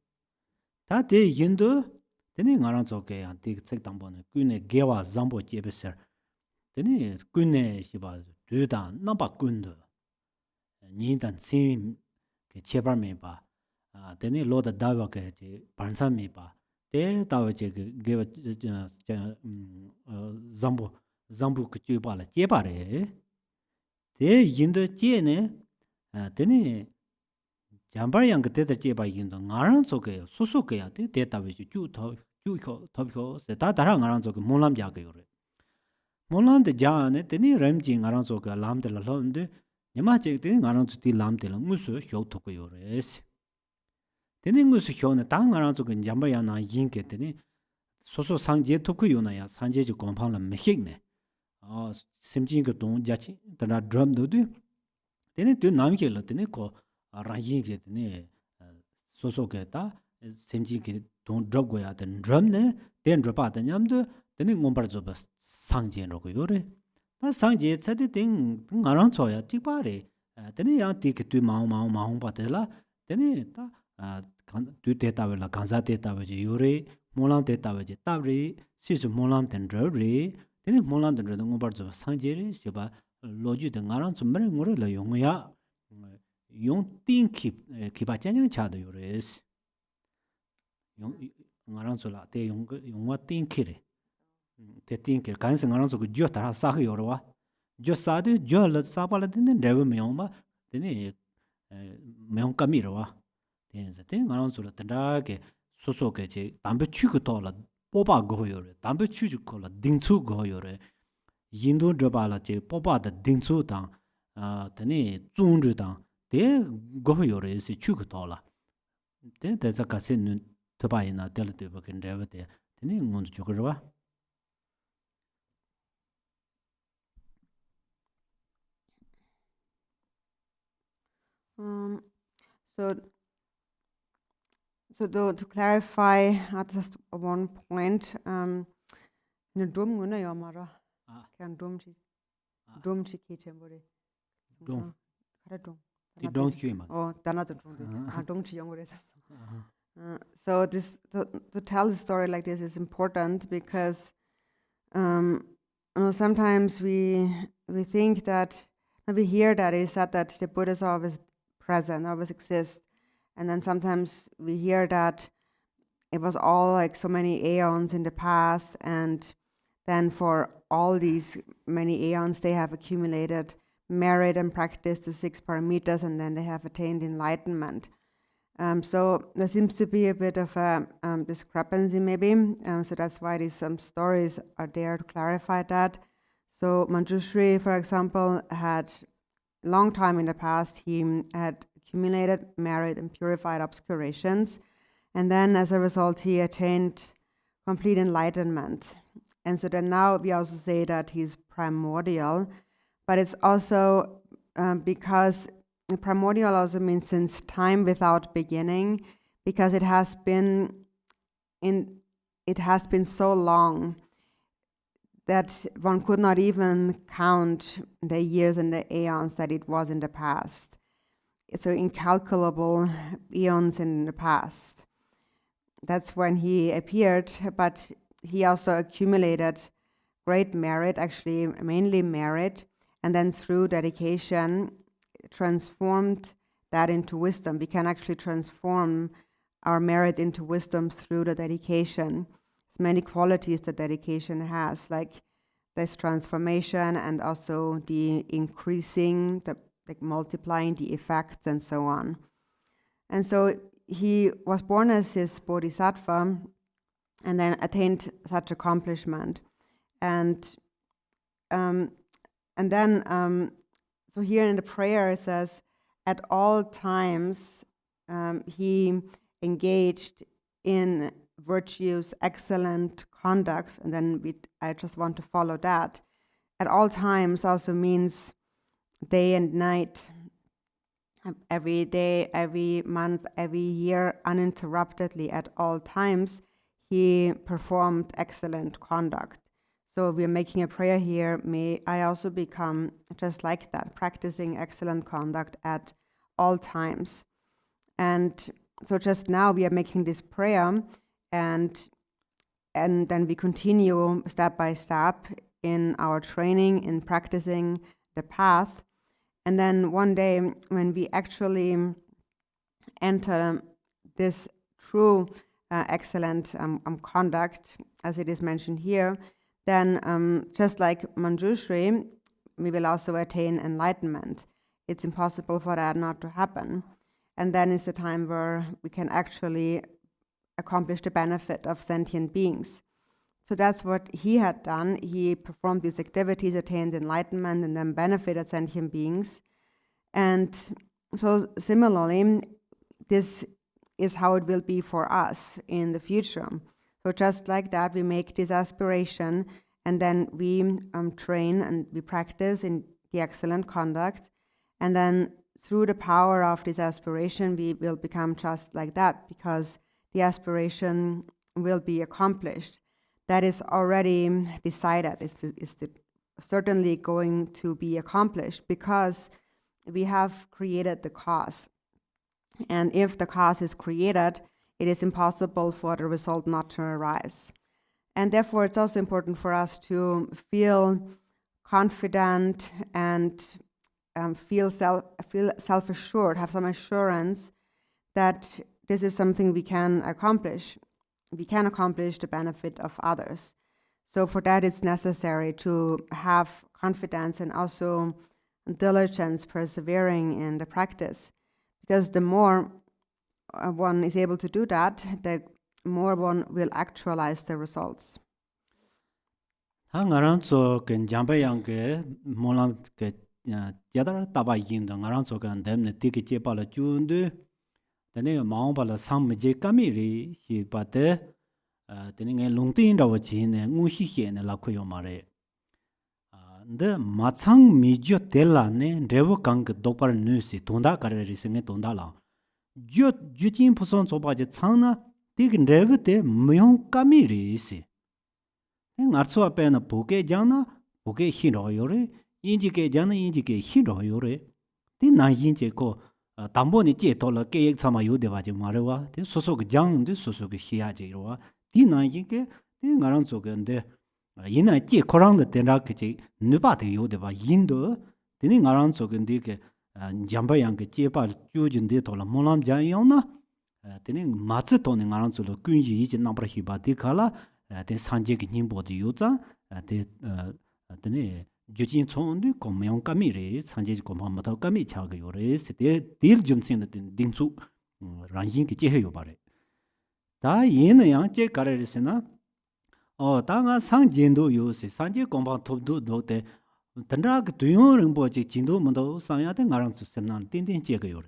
다대 인도 되니 나랑 저게 한테 책 담보는 군의 개와 잠보 제베서 되니 군의 시바 두단 넘바 군도 니단 심 그 제발매 봐 되니 로다 다와게 제 반삼매 봐 대다와제 그 개와 잠보 그 제발라 제발에 대 인도 제네 되니 잠바양 그때다 제바 인도 나랑 저게 소소게야 대다와제 주더 더 세다 다랑 나랑 저게 몰람자게요래 몰란데 자네 되니 램징 나랑 저게 람들 람데 냐마제 되니 나랑 저티 람들 무슨 쇼토고요레스 되니 무슨 쇼네 당 나랑 저게 잠바양 나 인게 되니 소소 상제 토고요나야 상제지 공판라 메히네 심진 그 동자치 다나 드럼도도 되니 또 남게라 되니 고 라인게 되니 소소게다 심진 그 동 드럽고야 된 드럼네 된 드럽다 냠도 되니 몸바르조바 상제로고 요래 나 상제 차데 땡 나랑 줘야 찍바래 되니 양티 그뒤 마음 바텔라 되니 다 뒤대다벨라 간사대다베지 요래 몰람대다베지 따브리 시스 몰람된저리 되니 몰람된저 몸바르조바 상제리 시바 로지데 나랑 좀 머리 모르라 용야 용 띵킵 기바짱냥 차도 요래스 용 나랑 줘라 대 용와 띵키레 대띵게 간생 나랑 저그 쥐었다 사그 요러와 쥐사데 쥐얼 사발데 네버 메용마 되니 메용까미로와 된자 된 나랑 저라 단다게 소소게 제 담배 취고 돌라 뽑아 거요래 담배 취고 걸라 딩추 거요래 인도 드발라 제 뽑아다 딩추당 되니 중주당 대 거요래 시 취고 돌라 된 대자 가세는 더바이나 될때 버긴데베 되니 뭔도 저거와 So to clarify just one point, ne dum guna yamara kan dum chi ki chembore dum kara dum di dong hyema oh dana to dum chi yongore so this to tell the story like this is important because sometimes we think that we hear that it is said that the Buddha is always present, always exists. And then sometimes we hear that it was all like so many aeons in the past, and then for all these many aeons they have accumulated merit and practiced the 6 paramitas, and then they have attained enlightenment. So there seems to be a bit of a discrepancy maybe, so that's why these stories are there to clarify that. So Manjushri, for example, had long time in the past, he had accumulated merit and purified obscurations, and then as a result he attained complete enlightenment. And so then now we also say that he's primordial, but it's also because primordial also means since time without beginning, because it has been so long that one could not even count the years and the aeons that it was in the past. So incalculable eons in the past. That's when he appeared, but he also accumulated great merit, actually mainly merit, and then through dedication transformed that into wisdom. We can actually transform our merit into wisdom through the dedication. There's many qualities that dedication has, like this transformation and also the increasing, like multiplying the effects and so on. And so he was born as this bodhisattva and then attained such accomplishment. And then so here in the prayer it says, at all times he engaged in virtues, excellent conducts, and then I just want to follow that. At all times also means day and night, every day, every month, every year, uninterruptedly at all times, he performed excellent conduct. So we're making a prayer here, may I also become just like that, practicing excellent conduct at all times. And so just now we are making this prayer, and then we continue step by step in our training, in practicing the path. And then one day when we actually enter this true excellent conduct, as it is mentioned here, then just like Manjushri, we will also attain enlightenment. It's impossible for that not to happen. And then is the time where we can actually accomplish the benefit of sentient beings. So that's what he had done. He performed these activities, attained enlightenment, and then benefited sentient beings. And so similarly, this is how it will be for us in the future. So just like that, we make this aspiration, and then we train and we practice in the excellent conduct. And then through the power of this aspiration, we will become just like that, because the aspiration will be accomplished. That is already decided, is certainly going to be accomplished, because we have created the cause. And if the cause is created, it is impossible for the result not to arise. And therefore, it's also important for us to feel confident and feel self-assured, have some assurance that this is something we can accomplish. We can accomplish the benefit of others. So for that, it's necessary to have confidence and also diligence, persevering in the practice. Because the more one is able to do that, the more one will actualize the results. Ngaranzo ken jambayang ke molam ke yadar taba yinda ngaranzo kan demne tiki chepa la chundu tene maung pala samje kamiri hi pate tene nge lungtin da wachi ne ngushi he ne la khoyo mare de machang mijo tela ne revo kang dopar nusi tonda kareri singe tonda la jo jujin puson soba je changna tik revo te myong kamiri si ngarso apena poke jana poke hiro yore injike jana injike hiro yore ti na yinje ko dambo ni je tola ke ek chama yo de ba je marewa te soso ge jang de soso ge hia je ro ti na yinge ti ngarang zo ge de yina je korang de den ke je nu ba de yo de ba yin de ti ngarang zo ge de ke jamba yang ge je ba ju jin de tola molam jang yo na ti ma zi to ni ngarang zo lo kun yi ji na bra hi ba de kala 대 산제기 님보디 요자 대 드네 주진 총도 공명감이래 산제기 공마마다감이 차가 요레스 대 딜좀신의 딩수 란신기 제해요 바래 다 얘는 양제 가르르스나 당아 상진도 요세 산제 공방 톱도 도대 단라 그 두용은 뭐지 진도 뭐도 상야대 나랑 수선난 띵띵 제가 요래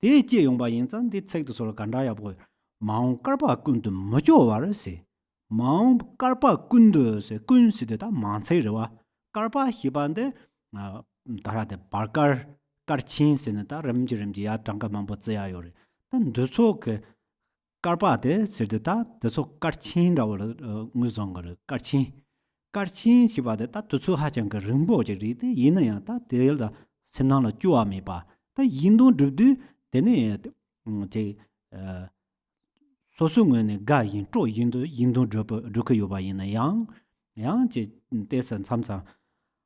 대제 용바 인san 대 책도 서로 간다야 보여 마음 깔바 군도 뭐죠 와르세 Maung karpa kundu se kun side ta mansai rewa. Karpa hibande darade barkar karchin se ta ramji ya tangka mambo tsaya yore. Tan duso ke karpa de side ta duso karchin rawa nguzongare karchin. Karchin hibade ta duso hachang ka rimbo je ri de yin ya ta del da senang la juwa me ba. Ta yindong dribdu dene je 소송은 가인 조 인도 저거 요바 있는 양 대선 참사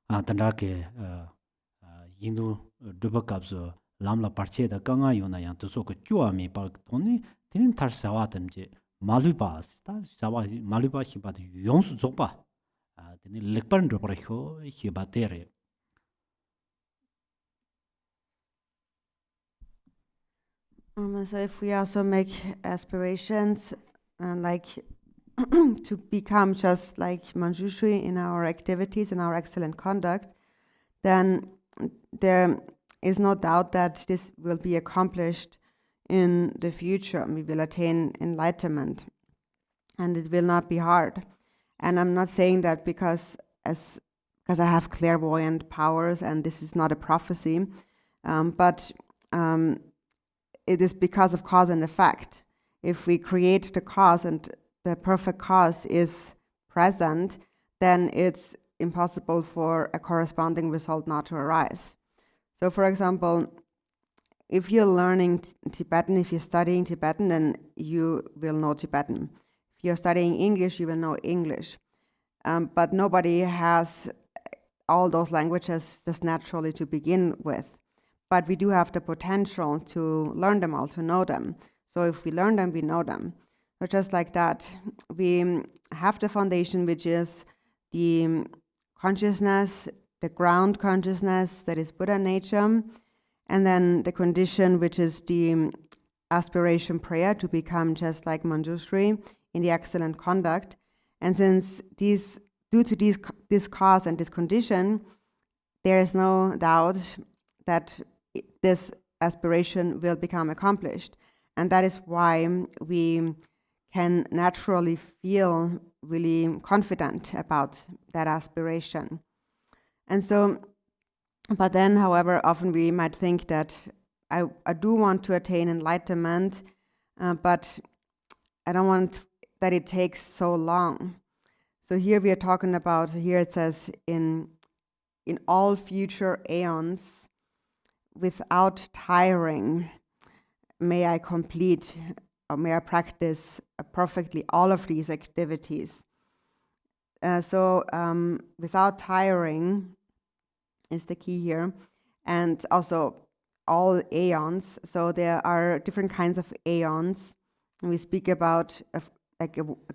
단다게 인도 저거값서 람라 파체다 강아 요나 양 도소고 쪼아미 바 돈이 되는 탈사와든지 말루바스 다 사와 말루바시 바도 용수 족바 되는 렉반 저버혀 히바테레. So if we also make aspirations like to become just like Manjushri in our activities and our excellent conduct, then there is no doubt that this will be accomplished in the future. We will attain enlightenment and it will not be hard. And I'm not saying that because I have clairvoyant powers and this is not a prophecy, but it is because of cause and effect. If we create the cause and the perfect cause is present, then it's impossible for a corresponding result not to arise. So for example, if you're learning Tibetan, if you're studying Tibetan, then you will know Tibetan. If you're studying English, you will know English. But nobody has all those languages just naturally to begin with. But we do have the potential to learn them all, to know them. So if we learn them, we know them. So just like that, we have the foundation, which is the consciousness, the ground consciousness that is Buddha nature, and then the condition, which is the aspiration prayer to become just like Manjushri in the excellent conduct. And since due to this cause and this condition, there is no doubt that this aspiration will become accomplished. And that is why we can naturally feel really confident about that aspiration. And so, but then, however, often we might think that I do want to attain enlightenment, but I don't want that it takes so long. So here we are talking about, here it says, in all future aeons, without tiring, may I complete or may I practice perfectly all of these activities. So without tiring is the key here. And also all aeons. So there are different kinds of aeons. And we speak about a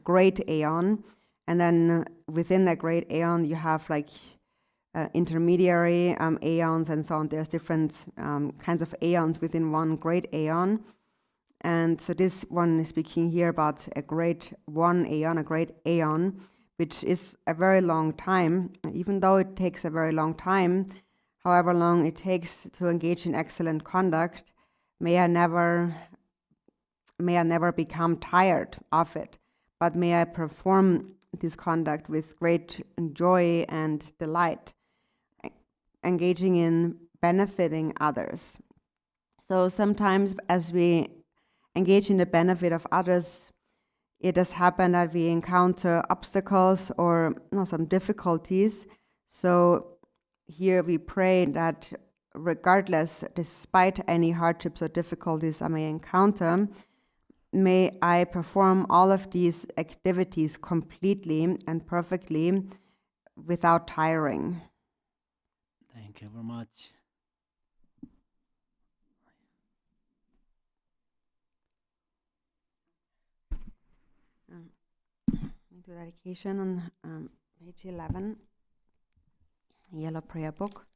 great aeon. And then within that great aeon, you have like intermediary aeons and so on. There's different kinds of aeons within one great aeon. And so this one is speaking here about a great aeon, which is a very long time. Even though it takes a very long time, however long it takes to engage in excellent conduct, may I never become tired of it, but may I perform this conduct with great joy and delight, engaging in benefiting others. So sometimes as we engage in the benefit of others, it does happen that we encounter obstacles or some difficulties. So here we pray that regardless, despite any hardships or difficulties I may encounter, may I perform all of these activities completely and perfectly without tiring. Thank you very much. The dedication on page 11, Yellow Prayer Book.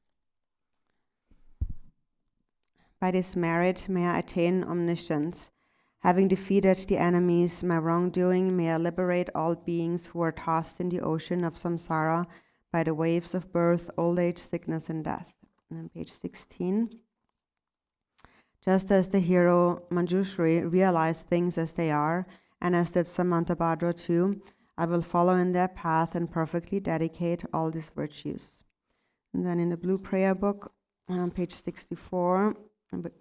By this merit may I attain omniscience. Having defeated the enemies, my wrongdoing, may I liberate all beings who are tossed in the ocean of samsara by the waves of birth, old age, sickness, and death. And then page 16. Just as the hero Manjushri realized things as they are, and as did Samantabhadra too, I will follow in their path and perfectly dedicate all these virtues. And then in the Blue Prayer Book, on page 64,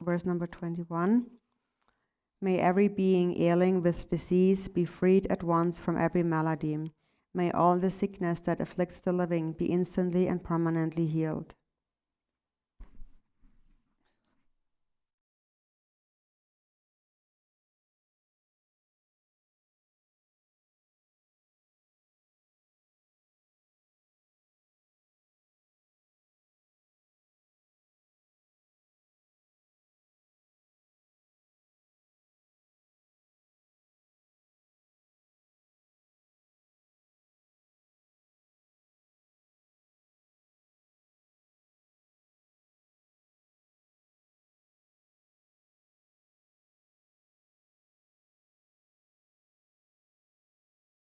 verse number 21, may every being ailing with disease be freed at once from every malady. May all the sickness that afflicts the living be instantly and permanently healed.